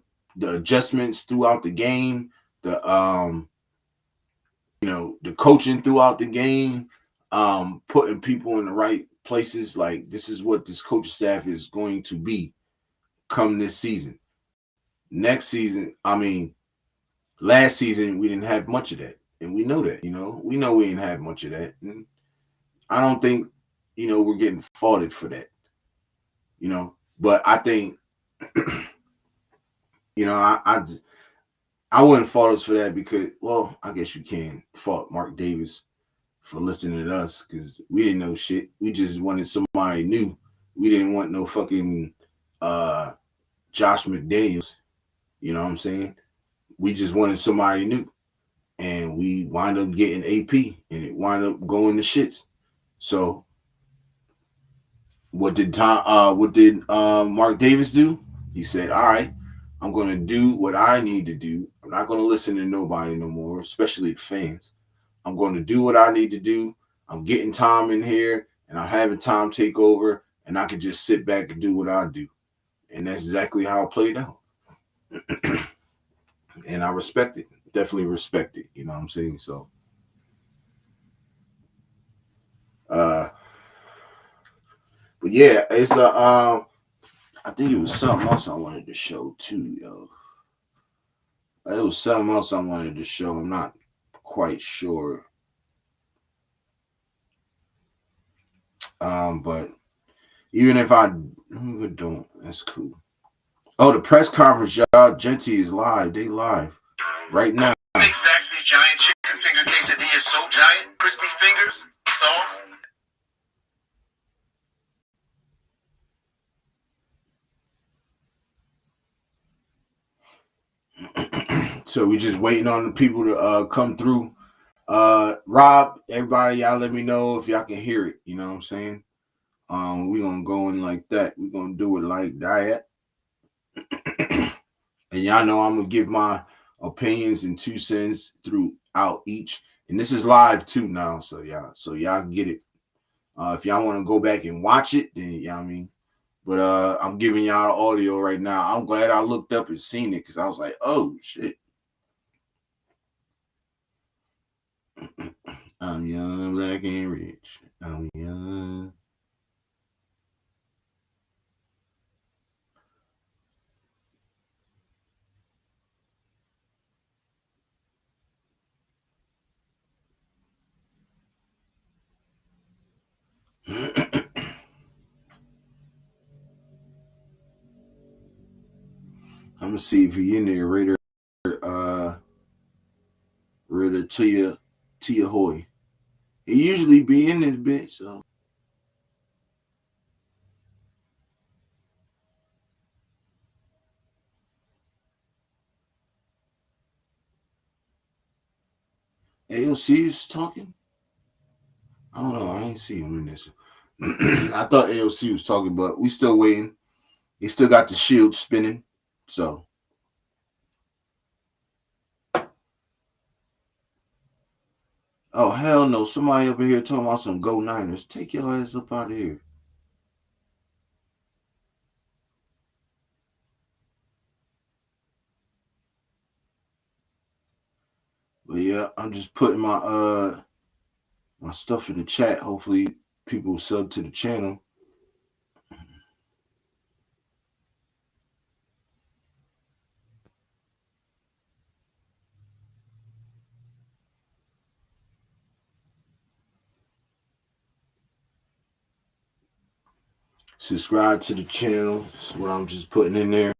adjustments throughout the game, the you know, the coaching throughout the game, putting people in the right places. Like this is what this coaching staff is going to be come this season. Next season, I mean, last season we didn't have much of that, and we know that. You know, we didn't have much of that. And I don't think, you know, we're getting faulted for that. You know, but I think, you know, I wouldn't fault us for that because, well, I guess you can fault Mark Davis for listening to us because we didn't know shit. We just wanted somebody new. We didn't want no fucking Josh McDaniels. You know what I'm saying? We just wanted somebody new. And we wind up getting AP and it wind up going to shits. So what did Mark Davis do? He said, all right, I'm going to do what I need to do. I'm not going to listen to nobody no more, especially the fans. I'm going to do what I need to do. I'm getting Tom in here, and I'm having Tom take over, and I can just sit back and do what I do. And that's exactly how it played out. And I respect it. Definitely respect it. You know what I'm saying? So, but yeah, it's I think it was something else I wanted to show too, yo. It was something else I wanted to show. I'm not quite sure. But even if I don't, that's cool. Oh, the press conference, y'all. Genty is live. They live right now. Make Zaxby's giant chicken finger quesadilla so giant, crispy fingers, sauce. So we just waiting on the people to come through. Rob, everybody, y'all let me know if y'all can hear it. You know what I'm saying? We're gonna go in like that. We're gonna do it like that. And y'all know I'm gonna give my opinions and 2 cents throughout each. And this is live too now, so y'all can get it. If y'all want to go back and watch it, then you know what I mean. But I'm giving y'all the audio right now. I'm glad I looked up and seen it because I was like, oh shit. I'm young, black, and rich. I'm young. I'm gonna see if he in there, Raider Tia Hoy. He usually be in this bitch, so AOC is talking. I don't know. I ain't see him in this. I thought AOC was talking, but we still waiting. He still got the shield spinning, so. Oh, hell no. Somebody up in here talking about some Go Niners. Take your ass up out of here. But yeah, I'm just putting my my stuff in the chat. Hopefully people sub to the channel. Subscribe to the channel. That's what I'm just putting in there.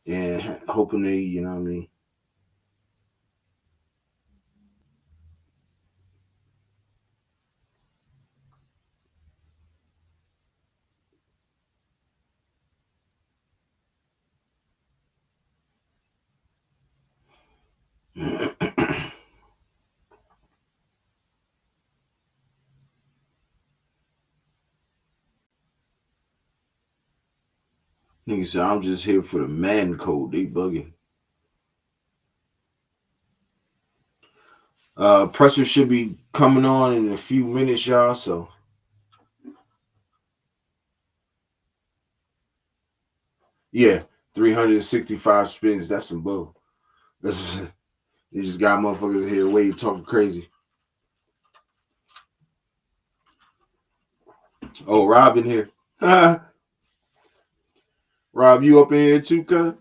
And hoping they, you know what I mean. Nigga said, I'm just here for the man code. They bugging. Pressure should be coming on in a few minutes, y'all. So yeah, 365 spins. That's some bull. That's you just got motherfuckers here waiting, talking crazy. Oh, Rob in here. Rob, you up in here too, cuz?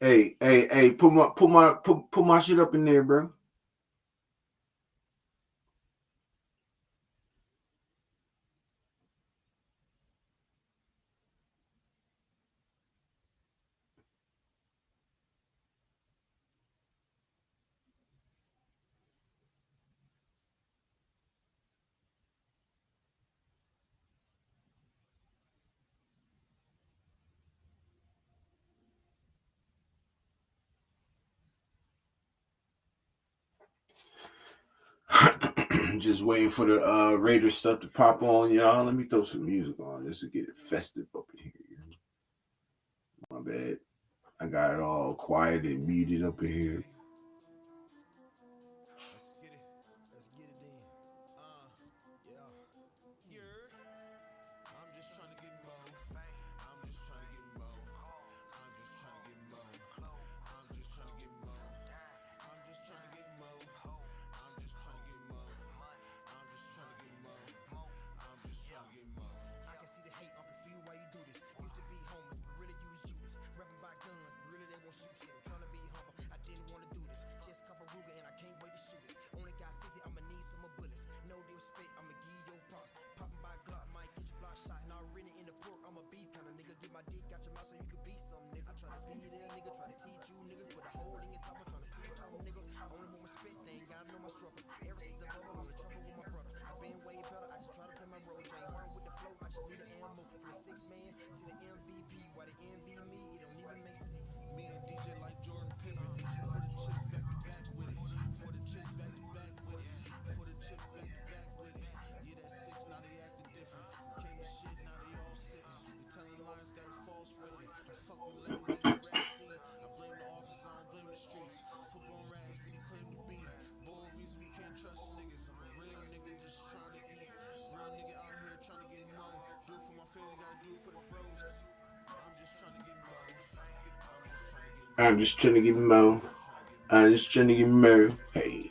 Hey, put my shit up in there, bro. Just waiting for the Raiders stuff to pop on, y'all. Let me throw some music on just to get it festive up in here. My bad. I got it all quiet and muted up in here. Let's get it then. Yeah. I'm just trying to get more. I'm just trying to get more. I'm just trying to get more. I'm just trying to get more. I'm just trying to get more. I'm just trying to get more. I'm just trying to get more. I'm just trying to get more. I can see the hate, I'm confused why you do this. Used to be homeless, but really you was Judas. Rapping by guns, but really they won't shoot shit. I'm trying to be humble, I didn't want to I'm just trying to get Mo. I'm just trying to get Mo. Hey.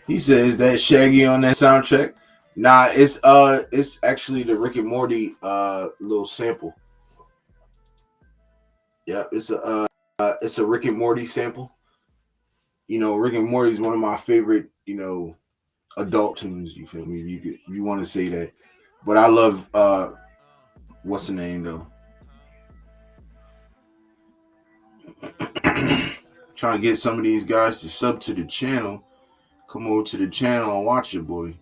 He says that Shaggy on that soundtrack. Nah, it's actually the Rick and Morty little sample. Yeah, it's a Rick and Morty sample. You know, Rick and Morty is one of my favorite, you know, adult tunes. You feel me? You want to say that, but I love what's the name though? Trying to get some of these guys to sub to the channel. Come over to the channel and watch it, boy.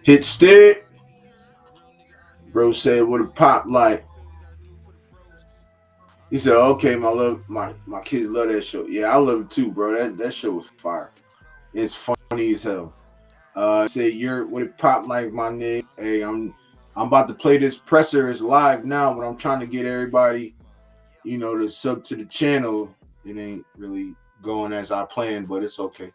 Hit stick. Bro said what a pop like. He said, okay, my kids love that show. Yeah, I love it too, bro. That show was fire. It's funny as hell. Say you're what it pop like, my nigga. Hey, I'm about to play this presser. It's live now, but I'm trying to get everybody, you know, to sub to the channel. It ain't really going as I planned, but it's okay.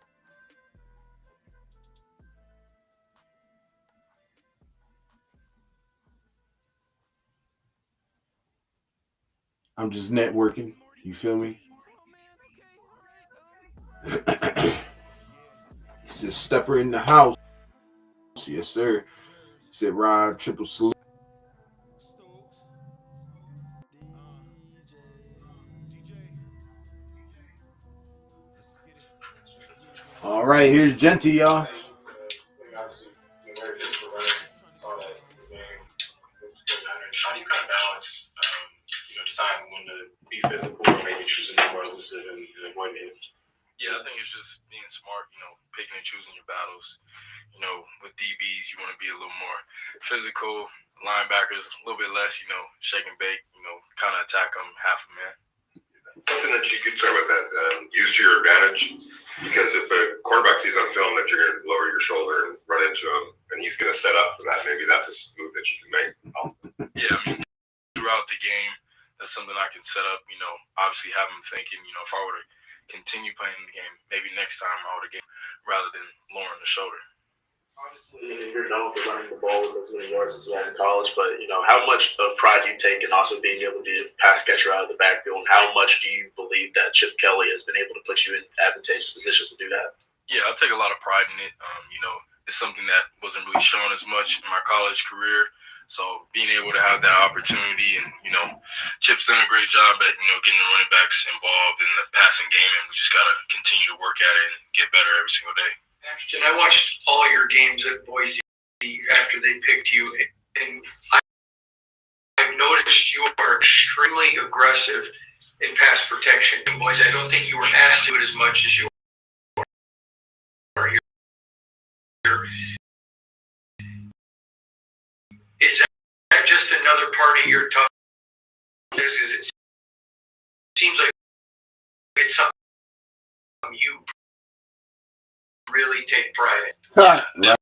I'm just networking. You feel me? It's a stepper in the house. Yes, sir. Said Rod, triple salute. All right, here's Genty, y'all. How do you kind of balance, deciding when to be physical or maybe choosing to be more elusive and avoiding it? Yeah, I think it's just being smart, picking and choosing your battles. With DBs, you want to be a little more physical. Linebackers, a little bit less, shake and bake, kind of attack them half a man. Something that you could talk about that use to your advantage, because if a quarterback sees on film that you're going to lower your shoulder and run into him, and he's going to set up for that, maybe that's a move that you can make. Yeah, throughout the game, that's something I can set up. Obviously have him thinking, if I were to continue playing the game, maybe next time I would have gave rather than lowering the shoulder. Obviously, you're known for running the ball with as many yards as you had in college, but how much of pride do you take in also being able to be a pass catcher out of the backfield? And how much do you believe that Chip Kelly has been able to put you in advantageous positions to do that? Yeah, I take a lot of pride in it. It's something that wasn't really shown as much in my college career. So being able to have that opportunity, and Chip's done a great job at getting the running backs involved in the passing game, and we just gotta continue to work at it and get better every single day. Ashton, I watched all your games at Boise after they picked you, and I've noticed you are extremely aggressive in pass protection. In Boise, I don't think you were asked to do it as much as you are here. Is that just another part of your toughness? Is it seems like it's something you really take pride in? Yeah.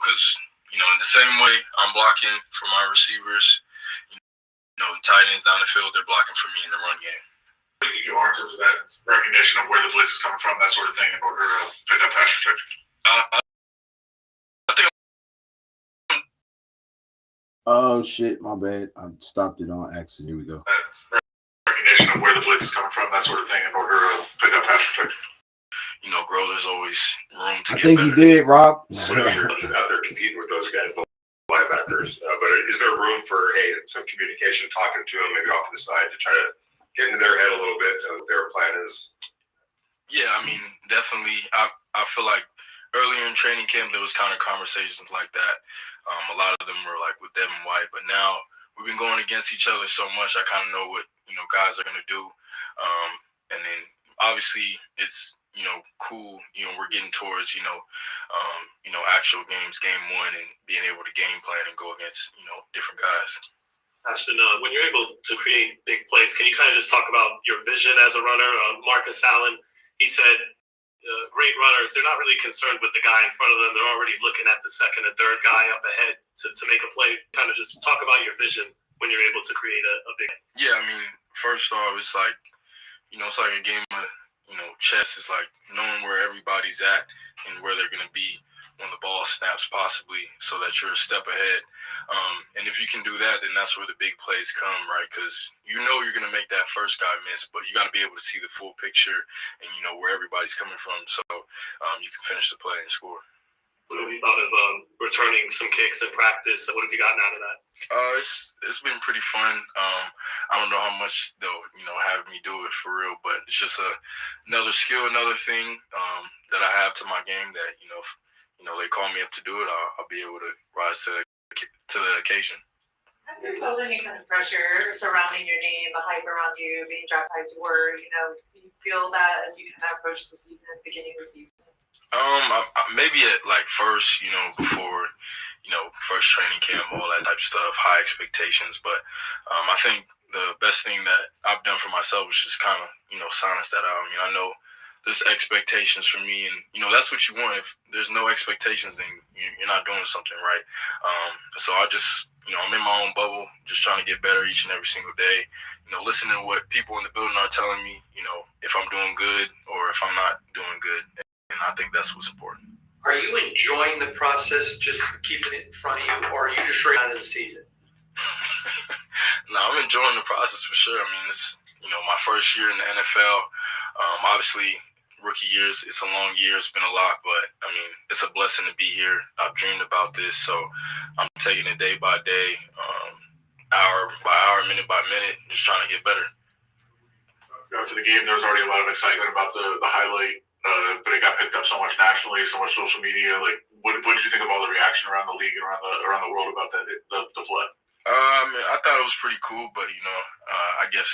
Because in the same way I'm blocking for my receivers, tight ends down the field, they're blocking for me in the run game. do you think you are in terms of that recognition of where the blitz is coming from, that sort of thing, in order to pick up pass protection? I think Oh shit, my bad. I stopped it on accident. Here we go. That recognition of where the blitz is coming from, that sort of thing, in order to pick up pass protection. grow. There's always room to I get think better. he did, Rob. Whenever you're out there competing with those guys, the linebackers, but is there room for some communication, talking to them, maybe off to the side, to try to get into their head a little bit of what their plan is? Yeah, I mean, definitely. I feel like earlier in training camp there was kind of conversations like that. A lot of them were like with Devin White, but now we've been going against each other so much. I kind of know what guys are gonna do, and then obviously it's cool. We're getting towards actual games, game one, and being able to game plan and go against different guys. Ashton, when you're able to create big plays, can you kind of just talk about your vision as a runner? Marcus Allen, he said, great runners, they're not really concerned with the guy in front of them. They're already looking at the second and third guy up ahead to make a play. Kind of just talk about your vision when you're able to create a big. Yeah, I mean, first off, it's like, it's like a game of, chess. Is like knowing where everybody's at and where they're going to be when the ball snaps, possibly, so that you're a step ahead. And if you can do that, then that's where the big plays come, right? Because you're going to make that first guy miss, but you got to be able to see the full picture and where everybody's coming from, so you can finish the play and score. What have you thought of returning some kicks in practice? What have you gotten out of that? It's been pretty fun. I don't know how much they'll have me do it for real, but it's just another skill, another thing that I have to my game that if they call me up to do it, I'll be able to rise to the occasion. Have you felt any kind of pressure surrounding your name, the hype around you, being drafted as you were? Do you feel that as you kind of approach the season, beginning of the season? Maybe at like first, before, first training camp, all that type of stuff, high expectations. But I think the best thing that I've done for myself is just kind of, silence that out. I mean, I know there's expectations for me, and that's what you want. If there's no expectations, then you're not doing something right. So I just, I'm in my own bubble, just trying to get better each and every single day. Listening to what people in the building are telling me, if I'm doing good or if I'm not doing good. And I think that's what's important. Are you enjoying the process, just keeping it in front of you, or are you just ready out of the season? No, I'm enjoying the process for sure. I mean, it's my first year in the NFL. Obviously, rookie years, it's a long year. It's been a lot, but I mean, it's a blessing to be here. I've dreamed about this, so I'm taking it day by day, hour by hour, minute by minute, just trying to get better. After the game, there was already a lot of excitement about the highlight. But it got picked up so much nationally, so much social media. Like, what did you think of all the reaction around the league and around the world about that the play? I thought it was pretty cool, but I guess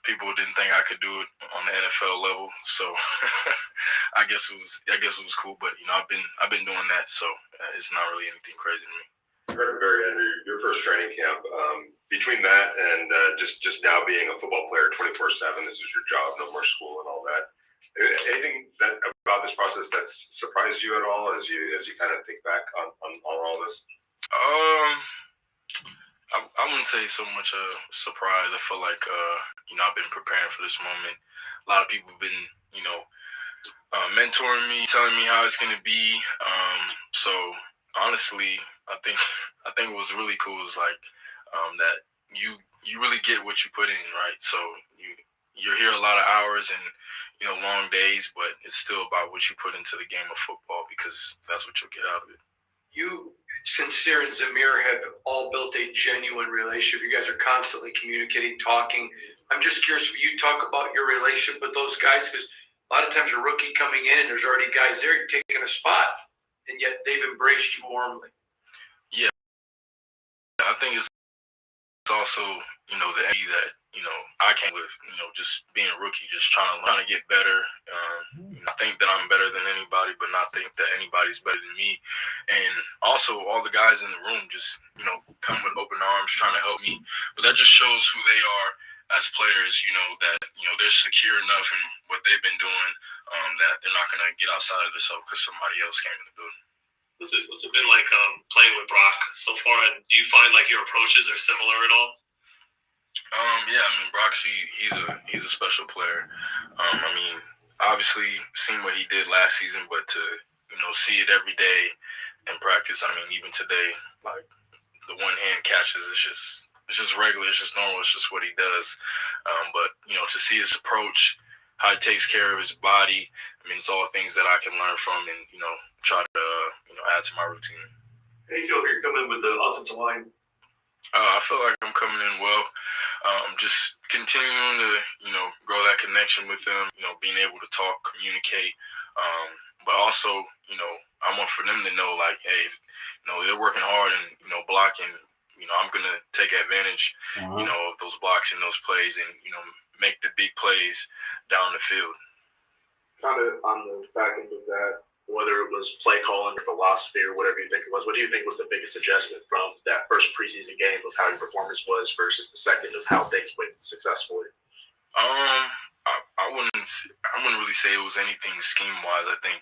people didn't think I could do it on the NFL level, so I guess it was cool. But I've been doing that, so it's not really anything crazy to me. Right at the very end of your first training camp, between that and just now being a football player 24/7, this is your job, no more school and all that. Anything about this process that's surprised you at all as you kind of think back on all this? I wouldn't say so much a surprise. I feel like I've been preparing for this moment. A lot of people have been mentoring me, telling me how it's gonna be. So honestly, I think it was really cool. Is like that you really get what you put in, right? So you're here a lot of hours and long days, but it's still about what you put into the game of football, because that's what you'll get out of it. You, Sincere and Zamir, have all built a genuine relationship. You guys are constantly communicating, talking. I'm just curious if you talk about your relationship with those guys, because a lot of times a rookie coming in and there's already guys there taking a spot, and yet they've embraced you warmly. Yeah, I think it's also the energy that I came with, just being a rookie, just trying to get better. I think that I'm better than anybody, but not think that anybody's better than me. And also all the guys in the room just come with open arms, trying to help me. But that just shows who they are as players. That they're secure enough in what they've been doing, that they're not gonna get outside of themselves because somebody else came in the building. What's it been like playing with Brock so far? And do you find like your approaches are similar at all? Yeah, I mean Broxy, he's a special player. I mean, obviously seen what he did last season, but to see it every day in practice. I mean, even today, like the one hand catches, it's just regular, it's just normal, it's just what he does. But to see his approach, how he takes care of his body, I mean, it's all things that I can learn from and try to add to my routine. How do you feel you're coming with the offensive line? I feel like I'm coming in well. Just continuing to, grow that connection with them, being able to talk, communicate. But also, I want for them to know, like, hey, they're working hard and, blocking, I'm going to take advantage, of those blocks and those plays and, make the big plays down the field. Kind of on the back end of that, whether it was play calling or philosophy or whatever you think it was, what do you think was the biggest adjustment from that first preseason game of how your performance was versus the second of how things went successfully? I wouldn't really say it was anything scheme wise. I think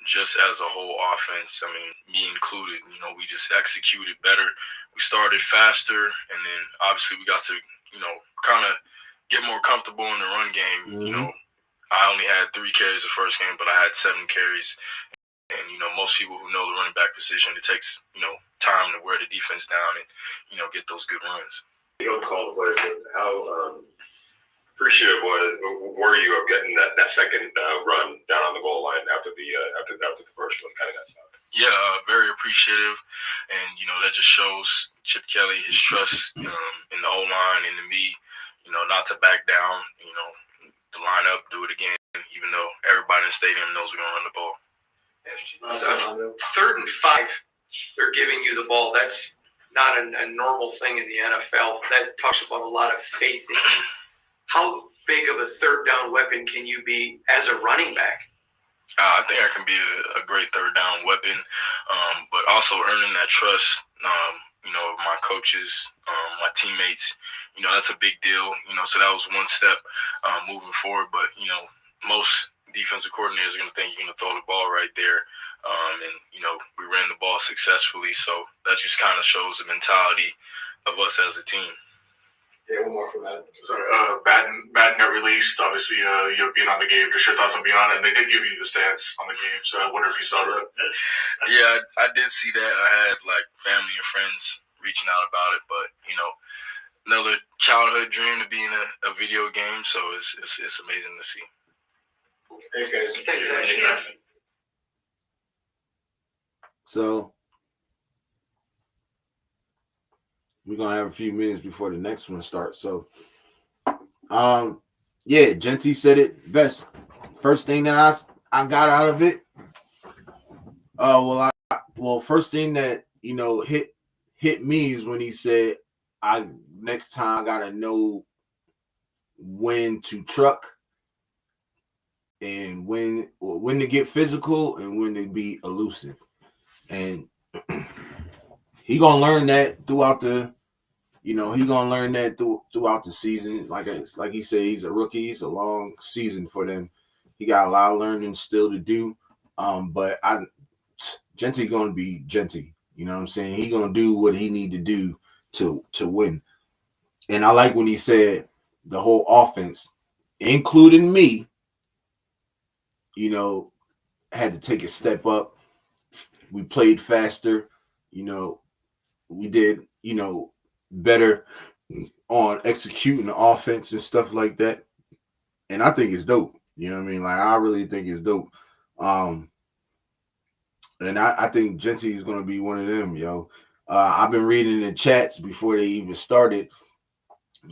just as a whole offense, I mean, me included, we just executed better. We started faster, and then obviously we got to, kind of get more comfortable in the run game. I only had 3 carries the first game, but I had 7 carries. And, most people who know the running back position, it takes, time to wear the defense down and, get those good runs. You don't call the players, how appreciative were you of getting that second run down on the goal line after the first one kind of got stopped? Yeah, very appreciative. And, that just shows Chip Kelly his trust in the O-line and in me, not to back down, to line up, do it again, even though everybody in the stadium knows we're going to run the ball. 3rd and 5, they're giving you the ball. That's not a normal thing in the NFL. That talks about a lot of faith in you. How big of a third down weapon can you be as a running back? I think I can be a great third down weapon, but also earning that trust, of my coaches, my teammates, that's a big deal, so that was one step moving forward. But, most defensive coordinators are going to think you're going to throw the ball right there. And, we ran the ball successfully. So that just kind of shows the mentality of us as a team. Yeah, one more from that. Sorry, Madden got released. Obviously, being on the game, just your thoughts on being on it. And they did give you the stats on the game, so I wonder if you saw that. Yeah, I did see that. I had family and friends reaching out about it, but another childhood dream to be in a video game. So it's amazing to see. Thanks, guys. Thanks, guys. So we're gonna have a few minutes before the next one starts. So yeah, Genty said it best. First thing that I got out of it, first thing that hit me is when he said, next time I gotta know when to truck and when to get physical and when to be elusive. And he gonna learn that throughout the season. Like he said, he's a rookie. It's a long season for them. He got a lot of learning still to do. But Genty gonna be Genty. You know what I'm saying? He gonna do what he need to do to win. And I like when he said the whole offense, including me, had to take a step up. We played faster. We did, better on executing the offense and stuff like that. And I think it's dope. You know what I mean? I really think it's dope. And I think Genty is going to be one of them, yo. I've been reading the chats before they even started.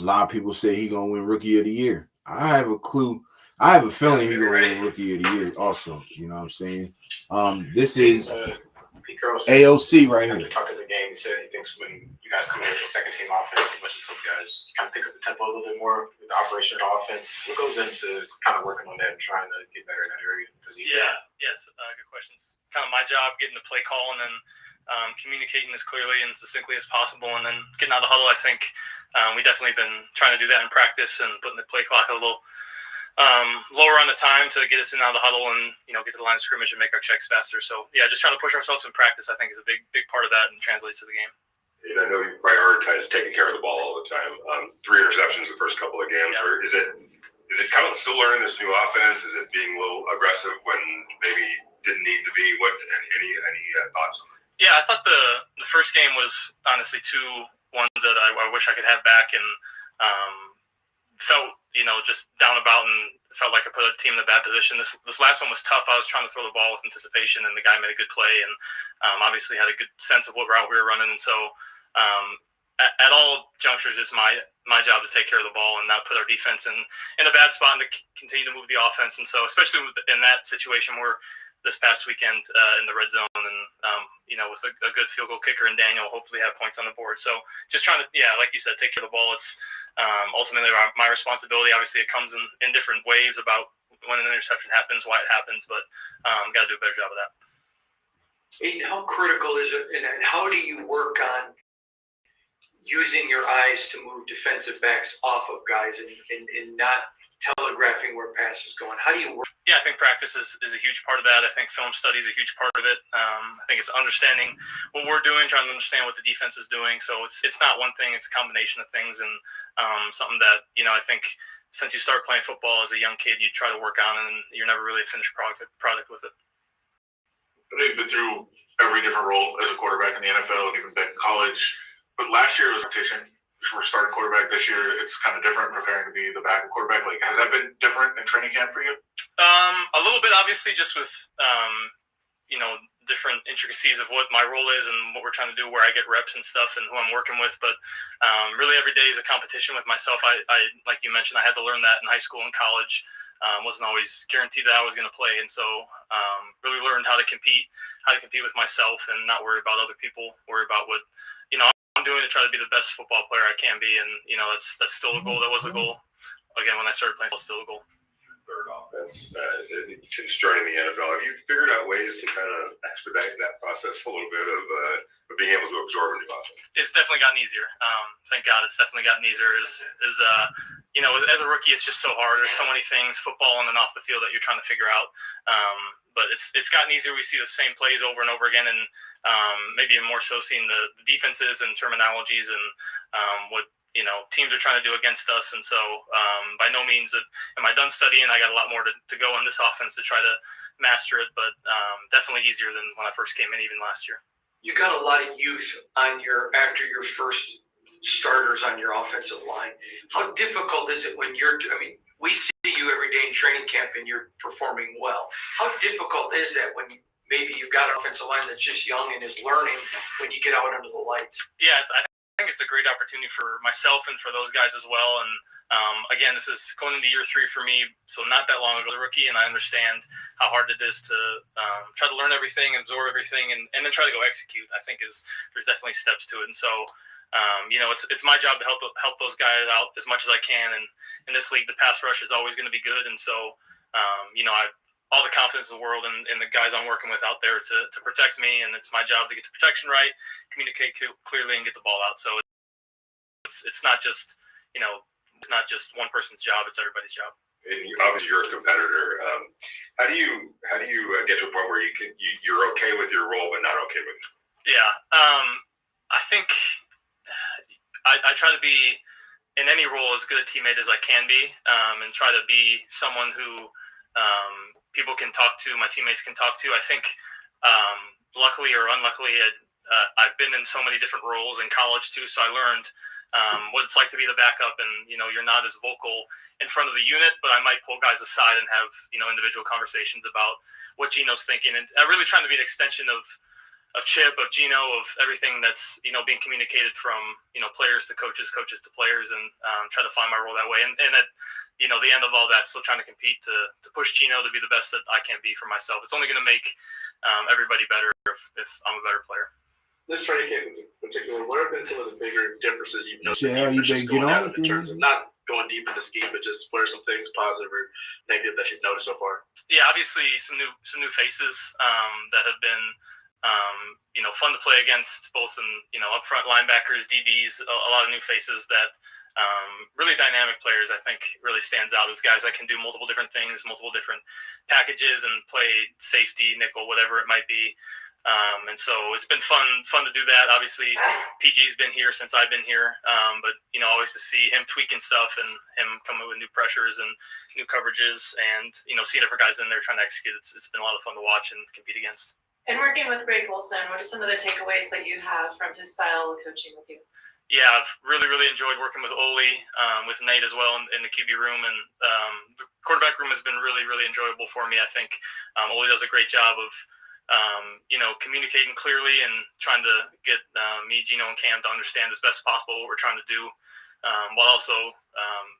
A lot of people say he's going to win Rookie of the Year. I have a clue. I have a feeling he's going to win Rookie of the Year also. You know what I'm saying? This is AOC right here. Talking the game, he said he thinks when you guys come in with the second team offense, as much as some guys kind of pick up the tempo a little bit more with the operation of the offense. What goes into kind of working on that and trying to get better in that area? Yes, good questions. Kind of my job, getting the play call and then communicating as clearly and succinctly as possible, and then getting out of the huddle. I think we definitely been trying to do that in practice and putting the play clock a little lower on the time to get us in out of the huddle and get to the line of scrimmage and make our checks faster. So yeah, just trying to push ourselves in practice, I think, is a big part of that and translates to the game. And I know you prioritize taking care of the ball all the time. 3 interceptions the first couple of games. Yeah. Or is it kind of still learning this new offense? Is it being a little aggressive when maybe didn't need to be? What any thoughts on that? Yeah, I thought the first game was honestly 2 ones that I wish I could have back, and felt just down about and felt like I put a team in a bad position. This last one was tough. I was trying to throw the ball with anticipation, and the guy made a good play, and obviously had a good sense of what route we were running. And so at all junctures, it's my job to take care of the ball and not put our defense in a bad spot and to continue to move the offense. And so especially in that situation where this past weekend in the red zone, and with a good field goal kicker and Daniel, hopefully have points on the board. So just trying to, like you said, take care of the ball. It's ultimately my responsibility. Obviously, it comes in different waves about when an interception happens, why it happens, but got to do a better job of that. Aiden, how critical is it, and how do you work on using your eyes to move defensive backs off of guys and not telegraphing where pass is going? How do you work? Yeah, I think practice is a huge part of that. I think film study is a huge part of it. I think it's understanding what we're doing, trying to understand what the defense is doing. So it's not one thing; it's a combination of things, and something that I think since you start playing football as a young kid, you try to work on, and you're never really a finished product with it. I know you've been through every different role as a quarterback in the NFL and even back in college, but last year was a competition. For starting quarterback this year, it's kind of different preparing to be the backup quarterback. Like, has that been different in training camp for you? A little bit, obviously, just with different intricacies of what my role is and what we're trying to do, where I get reps and stuff, and who I'm working with. But really, every day is a competition with myself. I like you mentioned, I had to learn that in high school and college. Wasn't always guaranteed that I was going to play, and so really learned how to compete with myself and not worry about other people. Worry about what I'm doing to try to be the best football player I can be, and that's still a goal. That was the goal. Again, when I started playing, it was still a goal. Third offense since joining the NFL, have you figured out ways to kind of expedite that process a little bit of being able to absorb a new offense? It's definitely gotten easier. Thank God, it's definitely gotten easier. As a rookie, it's just so hard. There's so many things, football on and off the field, that you're trying to figure out. But it's gotten easier. We see the same plays over and over again, and maybe even more so seeing the defenses and terminologies and what teams are trying to do against us. And so by no means am I done studying. I got a lot more to go in this offense to try to master it, but definitely easier than when I first came in, even last year. You got a lot of youth after your first starters on your offensive line. How difficult is it when we see you every day in training camp and you're performing well. How difficult is that when maybe you've got an offensive line that's just young and is learning when you get out under the lights? Yeah, I think it's a great opportunity for myself and for those guys as well. And again, this is going into year 3 for me, so not that long ago as a rookie, and I understand how hard it is to try to learn everything, absorb everything, and then try to go execute. I think there's definitely steps to it. And so it's my job to help those guys out as much as I can. And in this league, the pass rush is always going to be good. And so, I have all the confidence in the world in the guys I'm working with out there to protect me. And it's my job to get the protection right, communicate clearly, and get the ball out. So it's not just, it's not just one person's job. It's everybody's job. And obviously you're a competitor. How do you get to a point where you're okay with your role but not okay with it? Yeah. I think I try to be in any role as good a teammate as I can be, and try to be someone who people can talk to, my teammates can talk to. I think luckily or unluckily, I've been in so many different roles in college too, so I learned what it's like to be the backup, and you're not as vocal in front of the unit, but I might pull guys aside and have individual conversations about what Gino's thinking, and I'm really trying to be an extension of Chip, of Gino, of everything that's being communicated from players to coaches, coaches to players, and try to find my role that way. And at the end of all that, still trying to compete to push Gino to be the best that I can be for myself. It's only going to make everybody better if I'm a better player. This training camp in particular, what have been some of the bigger differences you've noticed Yeah, you better get on it, in terms of not going deep into scheme, but just what are some things positive or negative that you've noticed so far? Yeah, obviously some new faces that have been fun to play against, both in up front linebackers, DBs, a lot of new faces that really dynamic players. I think really stands out as guys that can do multiple different things, multiple different packages, and play safety, nickel, whatever it might be. And so it's been fun to do that. Obviously, PG's been here since I've been here, but always to see him tweaking stuff and him coming with new pressures and new coverages, and seeing different guys in there trying to execute. It's been a lot of fun to watch and compete against. And working with Greg Olson, what are some of the takeaways that you have from his style of coaching with you? Yeah, I've really enjoyed working with Ole, with Nate as well in the QB room, and the quarterback room has been really enjoyable for me. I think Ole does a great job of communicating clearly and trying to get me, Gino, and Cam to understand as best possible what we're trying to do, while also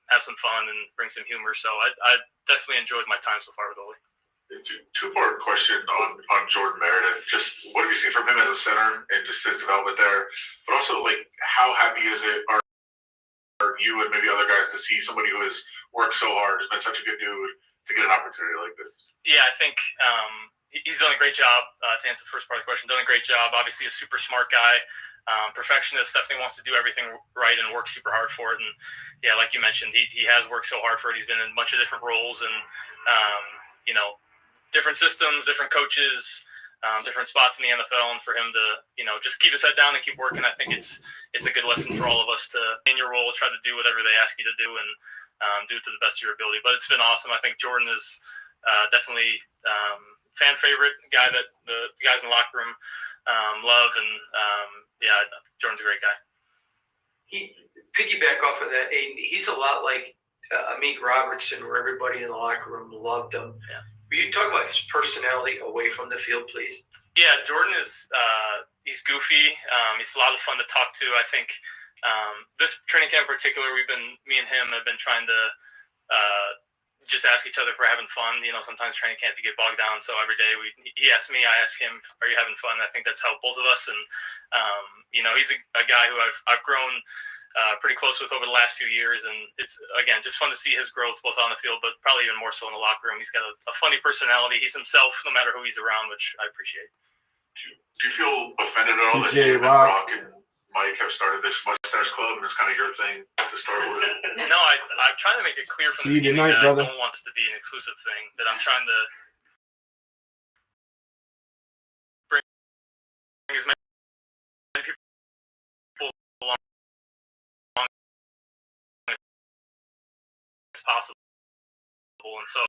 have some fun and bring some humor. So I definitely enjoyed my time so far with Ole. Two-part question on Jordan Meredith. Just what have you seen from him as a center and just his development there? But also, like, how happy are you and maybe other guys to see somebody who has worked so hard, has been such a good dude, to get an opportunity like this? Yeah, I think he's done a great job. To answer the first part of the question, done a great job. Obviously, a super smart guy, perfectionist. Definitely wants to do everything right and work super hard for it. And yeah, like you mentioned, he has worked so hard for it. He's been in a bunch of different roles and different systems, different coaches, different spots in the NFL, and for him to just keep his head down and keep working, I think it's a good lesson for all of us to, in your role, try to do whatever they ask you to do and do it to the best of your ability. But it's been awesome. I think Jordan is definitely fan favorite, guy that the guys in the locker room love, and Jordan's a great guy. He piggyback off of that, Aiden. He's a lot like Amik Robertson, where everybody in the locker room loved him. Yeah. Will you talk about his personality away from the field, please? Yeah, Jordan is he's goofy. He's a lot of fun to talk to. I think this training camp in particular, me and him have been trying to just ask each other if we're having fun. Sometimes training camp you get bogged down, so every day he asks me, I ask him, are you having fun? I think that's helped both of us, and he's a guy who I've grown pretty close with over the last few years, and it's again just fun to see his growth both on the field, but probably even more so in the locker room. He's got a funny personality. He's himself no matter who he's around, which I appreciate. Do you feel offended at all that you and Brock and Mike have started this mustache club and it's kind of your thing to start with? No, I've tried to make it clear from the beginning that I don't want this to be an exclusive thing, that I'm trying to bring as many people along as possible, and so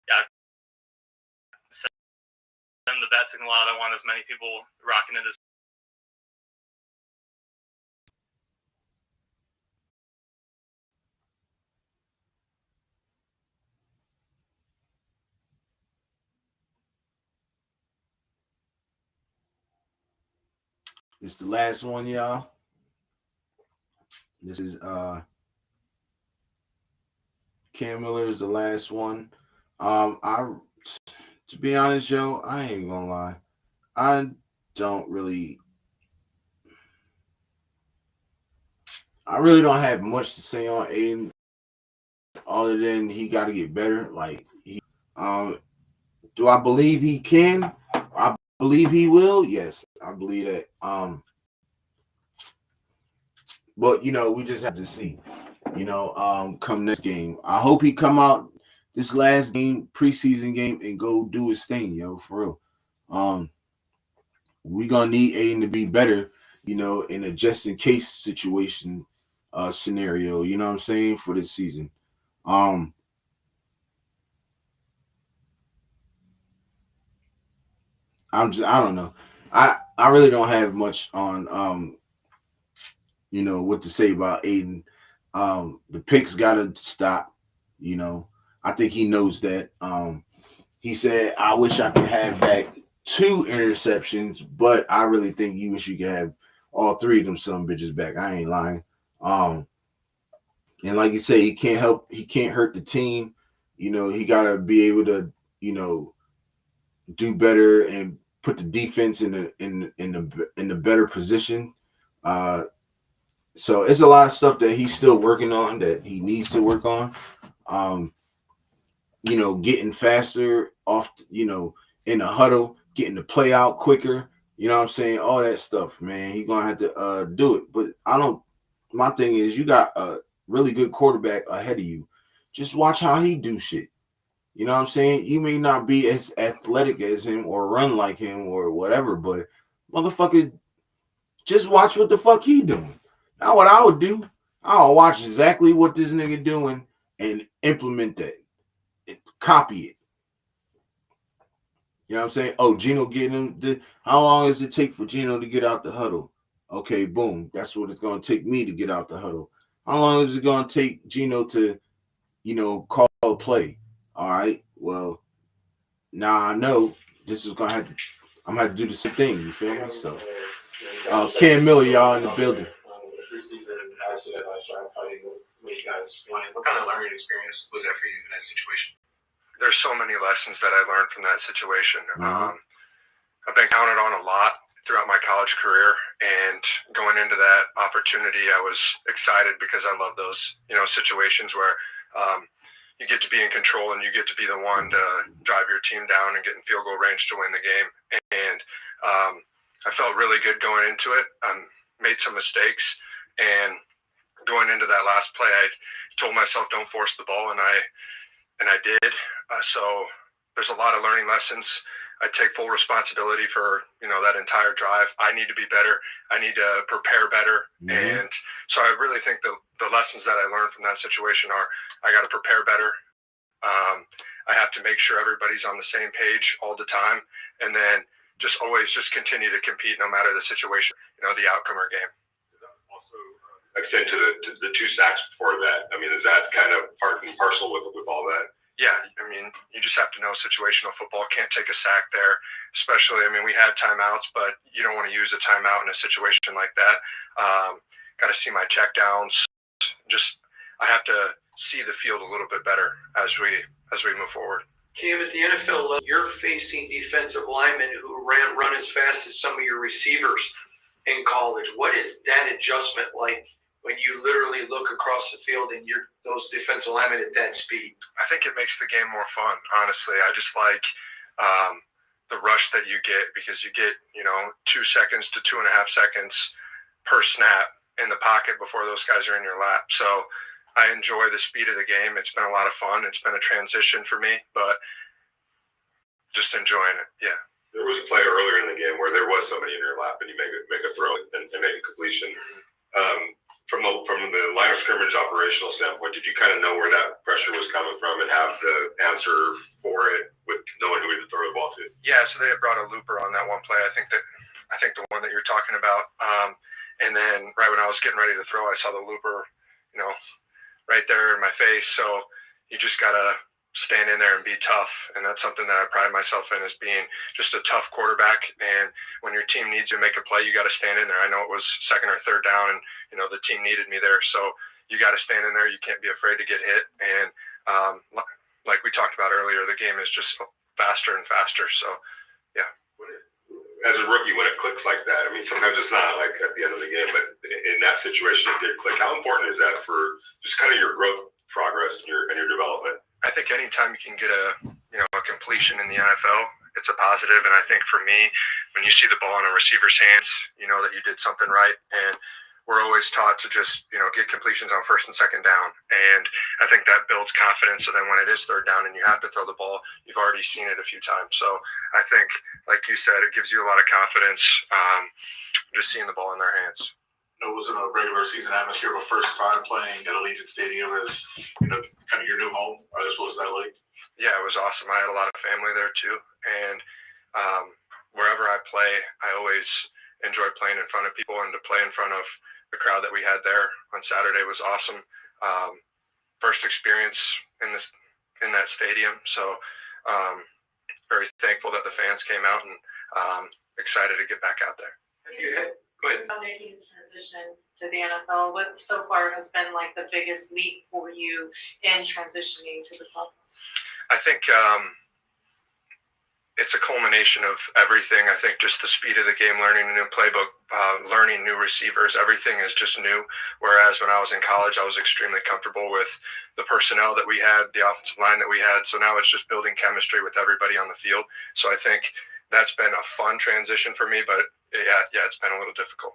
yeah, send the bat signal out. I want as many people rocking it as It's the last one, y'all. This is Cam Miller is the last one. To be honest, yo, I ain't gonna lie. I really don't have much to say on Aiden, other than he got to get better. Like, do I believe he can? I believe he will. Yes, I believe that. But we just have to see. Come next game, I hope he come out this last game, preseason game, and go do his thing, yo, for real. We gonna need Aiden to be better, in a just in case situation scenario. You know what I'm saying, for this season. I don't know. I really don't have much on what to say about Aiden. The picks gotta stop. I think he knows that. He said, I wish I could have back 2 interceptions, but I really think you wish you could have all 3 of them some bitches back. I ain't lying. And like you say, he can't hurt the team. He gotta be able to, do better and put the defense in the better position. So it's a lot of stuff that he's still working on, that he needs to work on. Getting faster off, in the huddle, getting the play out quicker. You know what I'm saying? All that stuff, man. He's gonna have to do it. But my thing is, you got a really good quarterback ahead of you. Just watch how he do shit. You know what I'm saying? You may not be as athletic as him or run like him or whatever, but motherfucker, just watch what the fuck he doing. Now what I would do, I'll watch exactly what this nigga doing and implement that. And copy it. You know what I'm saying? Oh, Gino getting him. How long does it take for Gino to get out the huddle? Okay, boom. That's what it's going to take me to get out the huddle. How long is it going to take Gino to, call a play? All right. Well, now I know this is going to have to, I'm going to have to do the same thing. You feel me? So, Cam Miller, y'all in the building. Preseason accident last year, probably what you guys wanted. What kind of learning experience was that for you in that situation? There's so many lessons that I learned from that situation. I've been counted on a lot throughout my college career, and going into that opportunity, I was excited because I love those, situations where you get to be in control and you get to be the one to drive your team down and get in field goal range to win the game. And I felt really good going into it. Made some mistakes, and going into that last play, I told myself, don't force the ball, and I did. So there's a lot of learning lessons. I take full responsibility for, that entire drive. I need to be better. I need to prepare better. And so I really think the lessons that I learned from that situation are, I got to prepare better. I have to make sure everybody's on the same page all the time. And then just always just continue to compete no matter the situation, the outcome or game. Also, extend to the 2 sacks before that. I mean, is that kind of part and parcel with all that? Yeah, I mean, you just have to know situational football. Can't take a sack there, especially, we had timeouts, but you don't want to use a timeout in a situation like that. Got to see my check downs. I have to see the field a little bit better as we move forward. Cam, at the NFL level, you're facing defensive linemen who run as fast as some of your receivers in college. What is that adjustment like when you literally look across the field and you're those defensive linemen at that speed? I think it makes the game more fun, honestly. I just like the rush that you get, because you get, 2 seconds to 2.5 seconds per snap in the pocket before those guys are in your lap. So I enjoy the speed of the game. It's been a lot of fun. It's been a transition for me, but just enjoying it. Yeah. There was a play earlier in the game where there was somebody in your lap and you make a throw and make a completion. From the line of scrimmage operational standpoint, did you kind of know where that pressure was coming from and have the answer for it with knowing who to throw the ball to? Yeah, so they had brought a looper on that one play. I think the one that you're talking about. And then right when I was getting ready to throw, I saw the looper, right there in my face. So you just gotta stand in there and be tough. And that's something that I pride myself in, as being just a tough quarterback. And when your team needs you to make a play, you got to stand in there. I know it was 2nd or 3rd down, and the team needed me there. So you got to stand in there. You can't be afraid to get hit. And like we talked about earlier, the game is just faster and faster. So yeah. As a rookie, when it clicks like that, sometimes it's not like at the end of the game, but in that situation, it did click. How important is that for just kind of your growth, progress, and your development? I think anytime you can get a completion in the NFL, it's a positive. And I think for me, when you see the ball in a receiver's hands, you know that you did something right. And we're always taught to just, get completions on 1st and 2nd down. And I think that builds confidence. So then when it is 3rd down and you have to throw the ball, you've already seen it a few times. So I think, like you said, it gives you a lot of confidence, just seeing the ball in their hands. It wasn't a regular season atmosphere, but first time playing at Allegiant Stadium is, kind of your new home. What was that like? Yeah, it was awesome. I had a lot of family there too. And wherever I play, I always enjoy playing in front of people, and to play in front of the crowd that we had there on Saturday was awesome. First experience in that stadium. So very thankful that the fans came out, and excited to get back out there. Go ahead. Making the transition to the NFL, what so far has been like the biggest leap for you in transitioning to the softball? I think it's a culmination of everything. I think just the speed of the game, learning a new playbook, learning new receivers, everything is just new. Whereas when I was in college, I was extremely comfortable with the personnel that we had, the offensive line that we had. So now it's just building chemistry with everybody on the field. So I think that's been a fun transition for me, but yeah, it's been a little difficult.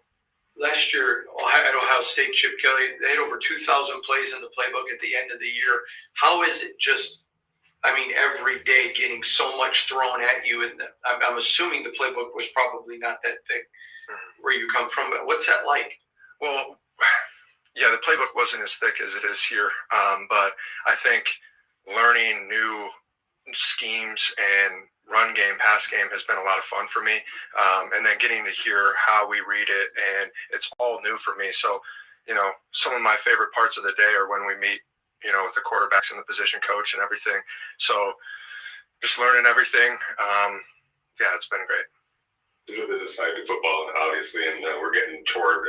Last year at Ohio State, Chip Kelly, they had over 2,000 plays in the playbook at the end of the year. How is it just I mean, every day getting so much thrown at you, and I'm assuming the playbook was probably not that thick where you come from. But what's that like? Well, yeah, the playbook wasn't as thick as it is here, but I think learning new schemes and run game, pass game has been a lot of fun for me, and then getting to hear how we read it, and it's all new for me. So, some of my favorite parts of the day are when we meet, with the quarterbacks and the position coach and everything. So, just learning everything. Yeah, it's been great. There's a business side to football, obviously, and we're getting toward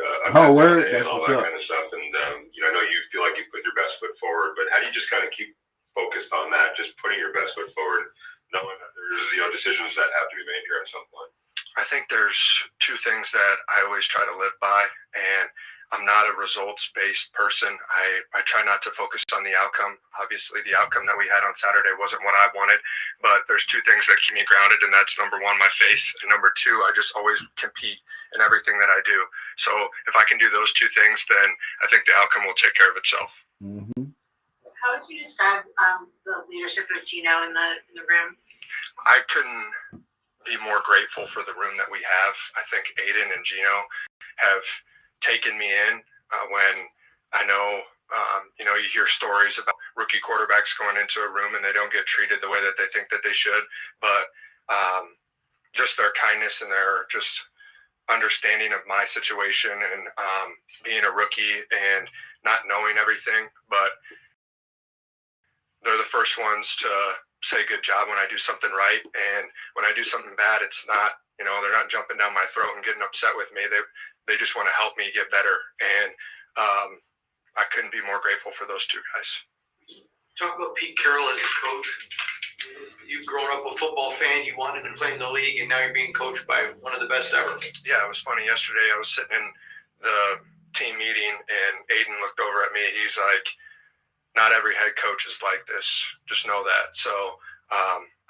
word, and that's all what's that up. kind of stuff. And I know you feel like you put your best foot forward, but how do you just kind of keep focused on that, just putting your best foot forward, knowing that there's decisions that have to be made here at some point? I think there's two things that I always try to live by, and I'm not a results-based person. I try not to focus on the outcome. Obviously, the outcome that we had on Saturday wasn't what I wanted, but there's two things that keep me grounded, and that's number one, my faith, and number two, I just always compete in everything that I do. So if I can do those two things, then I think the outcome will take care of itself. Mm-hmm. How would you describe the leadership of Gino in the room? I couldn't be more grateful for the room that we have. I think Aiden and Gino have taken me in when I know, you hear stories about rookie quarterbacks going into a room and they don't get treated the way that they think that they should. But just their kindness and their just understanding of my situation and being a rookie and not knowing everything, but they're the first ones to say good job when I do something right. And when I do something bad, it's not, they're not jumping down my throat and getting upset with me. They just want to help me get better. And I couldn't be more grateful for those two guys. Talk about Pete Carroll as a coach. You've grown up a football fan. You wanted to play in the league, and now you're being coached by one of the best ever. Yeah, it was funny. Yesterday, I was sitting in the team meeting, and Aiden looked over at me. He's like, not every head coach is like this. Just know that. So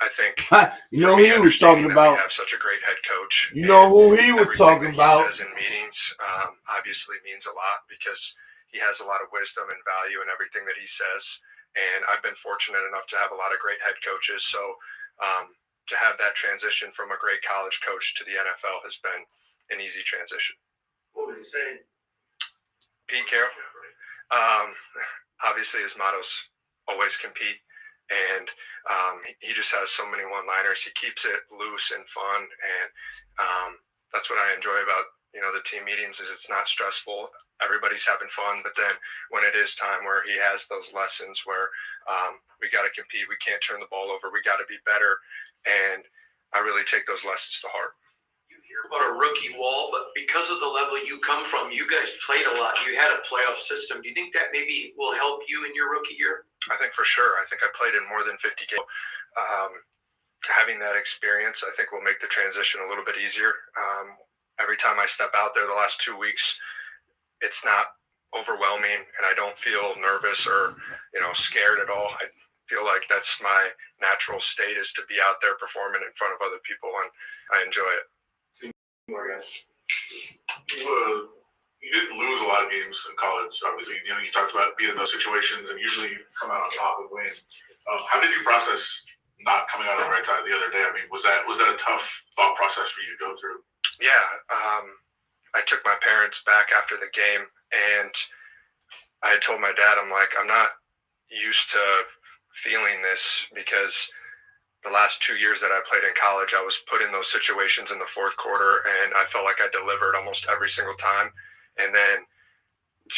I think you know who he was talking about. We have such a great head coach. You know who he was talking He about. says in meetings obviously means a lot because he has a lot of wisdom and value in everything that he says. And I've been fortunate enough to have a lot of great head coaches. So to have that transition from a great college coach to the NFL has been an easy transition. What was he saying? Pete Carroll. Obviously, his motto's always compete. And he just has so many one-liners. He keeps it loose and fun. And that's what I enjoy about, the team meetings is it's not stressful. Everybody's having fun. But then when it is time where he has those lessons where we got to compete, we can't turn the ball over, we got to be better. And I really take those lessons to heart. About a rookie wall, but because of the level you come from, you guys played a lot. You had a playoff system. Do you think that maybe will help you in your rookie year? I think for sure. I think I played in more than 50 games. Having that experience, I think will make the transition a little bit easier. Every time I step out there the last 2 weeks, it's not overwhelming and I don't feel nervous or, scared at all. I feel like that's my natural state is to be out there performing in front of other people, and I enjoy it. More guys. You didn't lose a lot of games in college, obviously. You talked about being in those situations, and usually you come out on top and win. How did you process not coming out on the right side the other day? I mean, was that a tough thought process for you to go through? Yeah, I took my parents back after the game, and I told my dad, I'm like, I'm not used to feeling this because the last 2 years that I played in college, I was put in those situations in the fourth quarter, and I felt like I delivered almost every single time. And then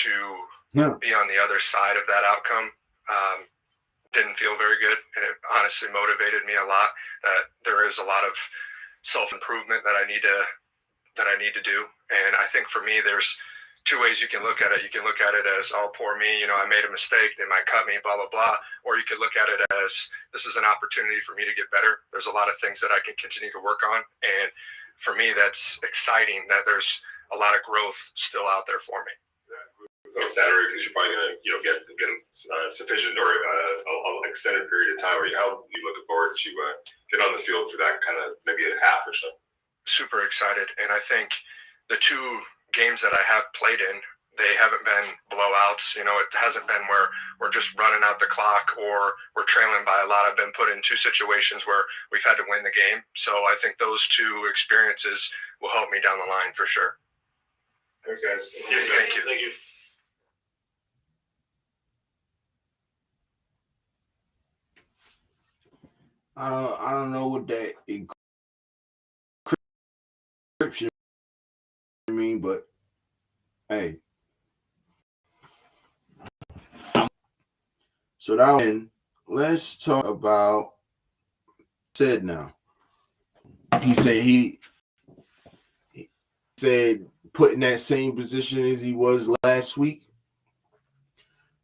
to be on the other side of that outcome didn't feel very good, and it honestly motivated me a lot. That there is a lot of self-improvement that I need to do, and I think for me, there's two ways you can look at it. You can look at it as, oh, poor me, I made a mistake, they might cut me, blah, blah, blah. Or you could look at it as, this is an opportunity for me to get better. There's a lot of things that I can continue to work on. And for me, that's exciting that there's a lot of growth still out there for me. On Saturday, because you're probably going to get sufficient or an extended period of time. How are you looking forward to get on the field for that kind of maybe a half or so? Super excited. And I think the two games that I have played in, they haven't been blowouts. You know, it hasn't been where we're just running out the clock or we're trailing by a lot. I've been put in two situations where we've had to win the game. So I think those two experiences will help me down the line for sure. Thanks, guys. Thank you. Thank you. I don't know what that encryption mean, but hey. So that one, let's talk about said now. He said put in that same position as he was last week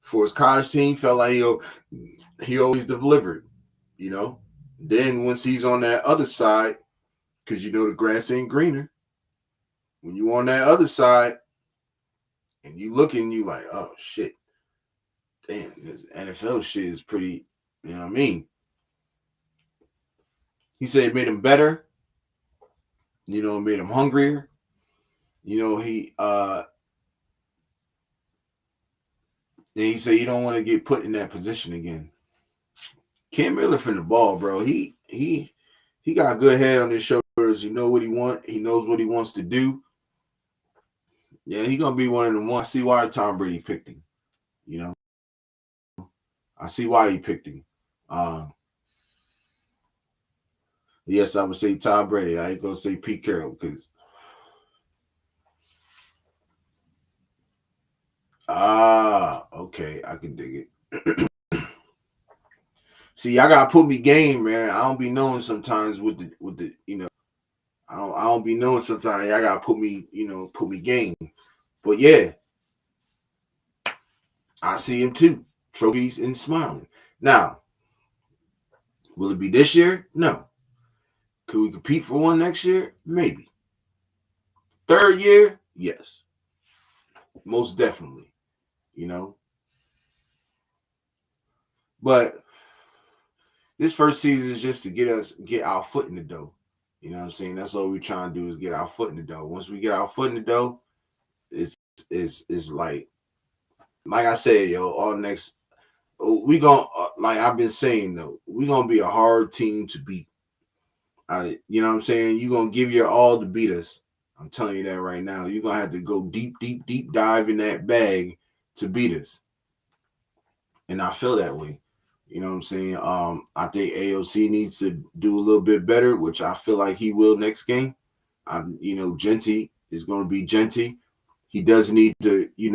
for his college team. Felt like he always delivered, you know. Then once he's on that other side, because you know the grass ain't greener. When you on that other side and you looking, you like, oh shit, damn, this NFL shit is pretty. You know what I mean? He said it made him better. You know, it made him hungrier. You know, he said you don't want to get put in that position again. Cam Miller from the ball, bro. He got a good head on his shoulders. You know what he wants. He knows what he wants to do. Yeah, he gonna be one of them. I see why Tom Brady picked him. You know, I see why he picked him. Yes, I would say Tom Brady. I ain't gonna say Pete Carroll because okay, I can dig it. See, I gotta put me game, man. I don't be knowing sometimes with the you know, I don't be knowing sometimes. I gotta put me game. But yeah, I see him too. Trophies and smiling. Now, will it be this year? No. Could we compete for one next year? Maybe. Third year? Yes. Most definitely. You know. But this first season is just to get our foot in the dough. You know what I'm saying? That's all we're trying to do is get our foot in the dough. Once we get our foot in the dough, it's like I said, yo, all next we gonna like I've been saying though, we gonna be a hard team to beat. You know what I'm saying? You're gonna give your all to beat us. I'm telling you that right now. You're gonna have to go deep dive in that bag to beat us. And I feel that way. You know what I'm saying? I think AOC needs to do a little bit better, which I feel like he will next game. Genty is going to be Genty. He does need to, he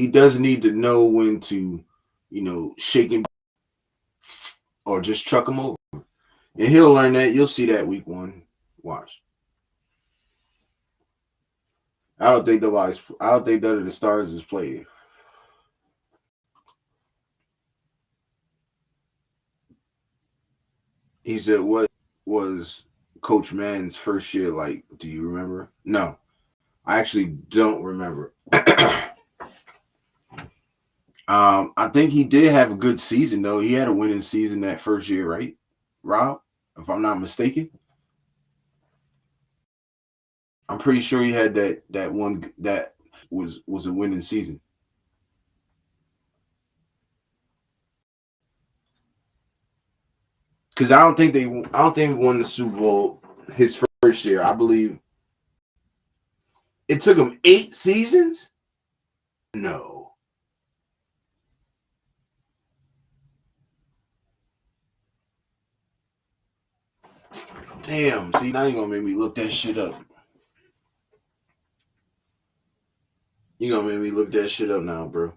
does need to know when to, shake him or just truck him over. And he'll learn that. You'll see that week 1. Watch. I don't think none of the stars is playing. He said, what was Coach Mann's first year like? Do you remember? No, I actually don't remember. I think he did have a good season, though. He had a winning season that first year, right, Rob? If I'm not mistaken. I'm pretty sure he had that one that was a winning season. Because I don't think he won the Super Bowl his first year. I believe it took him 8 seasons. No. Damn. See, now you're gonna make me look that shit up. You're gonna make me look that shit up now, bro.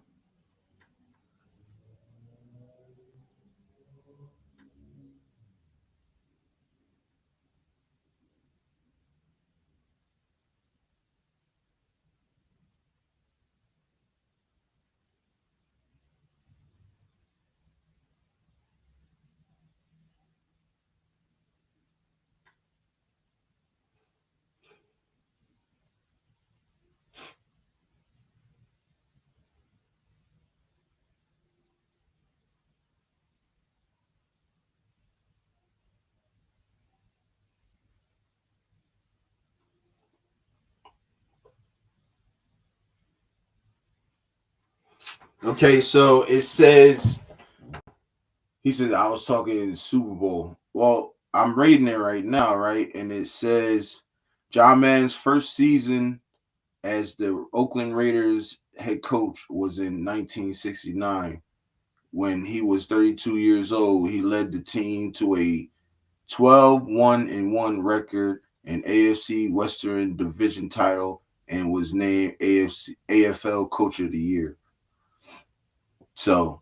Okay, so it says he said I was talking Super Bowl. Well, I'm reading it right now, right? And it says John Madden's first season as the Oakland Raiders head coach was in 1969. When he was 32 years old, he led the team to a 12-1-1 record, an AFC Western Division title, and was named AFL Coach of the Year. So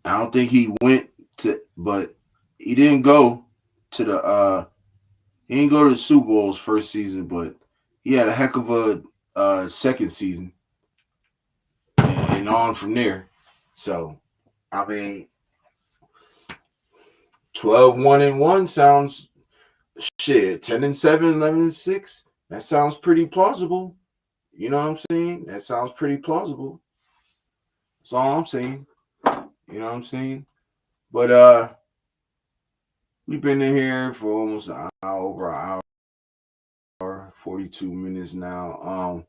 I don't think he went to, but he didn't go to the he didn't go to the Super Bowl's first season, but he had a heck of a second season and on from there. So I mean 12-1-1 sounds shit. 10-7, 11-6. That sounds pretty plausible. You know what I'm saying? That sounds pretty plausible. That's all I'm saying. You know what I'm saying? But we've been in here for almost an hour, over an hour, 42 minutes now.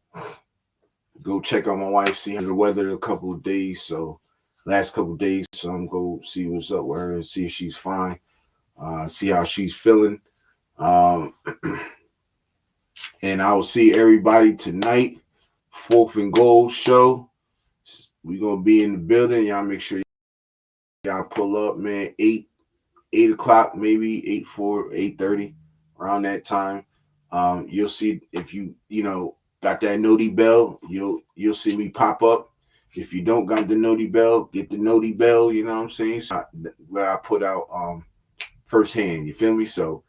Go check on my wife, see her weather a couple of days. So last couple of days, so I'm go see what's up with her and see if she's fine. See how she's feeling. And I will see everybody tonight. 4th and Goal show. We're gonna be in the building. Y'all make sure y'all pull up, man. 8 o'clock, maybe 8:30, around that time. You'll see if you got that noti bell, you'll see me pop up. If you don't got the noti bell, get the noti bell, you know what I'm saying? So what I put out firsthand, you feel me? So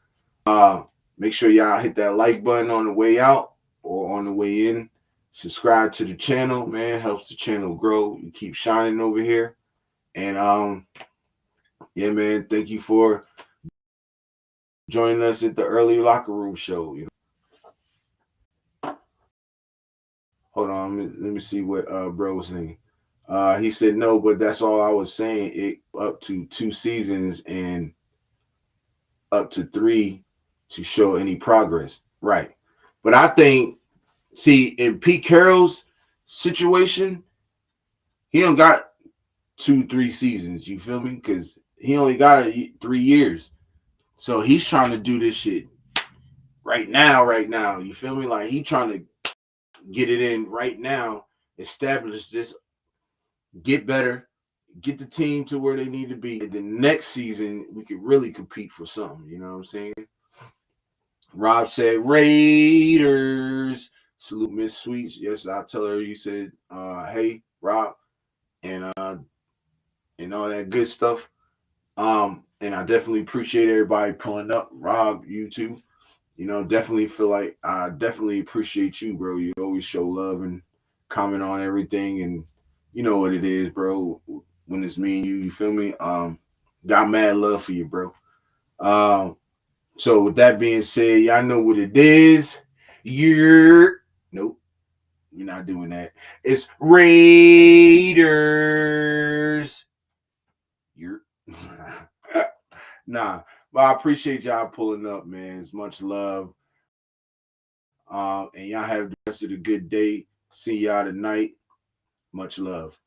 make sure y'all hit that like button on the way out or on the way in. Subscribe to the channel, man. Helps the channel grow. You keep shining over here. And yeah, man, thank you for joining us at the early locker room show. Hold on, let me see what bro was saying. He said no, but that's all I was saying. It up to 2 seasons and up to 3 to show any progress, right? But I think, see, in Pete Carroll's situation, he don't got 2-3 seasons. You feel me? Because he only got 3 years, so he's trying to do this shit right now. You feel me? Like he trying to get it in right now, establish this, get better, get the team to where they need to be. And the next season, we could really compete for something. You know what I'm saying? Rob said, Raiders. Salute Miss Sweets. Yes, I'll tell her you said, hey, Rob, and all that good stuff. And I definitely appreciate everybody pulling up. Rob, you too. Definitely feel like I definitely appreciate you, bro. You always show love and comment on everything, and you know what it is, bro. When it's me and you feel me? Got mad love for you, bro. So with that being said, y'all know what it is. Nope, we're not doing that. It's Raiders. Nah, but I appreciate y'all pulling up, man. It's much love. And y'all have the rest of the good day. See y'all tonight. Much love.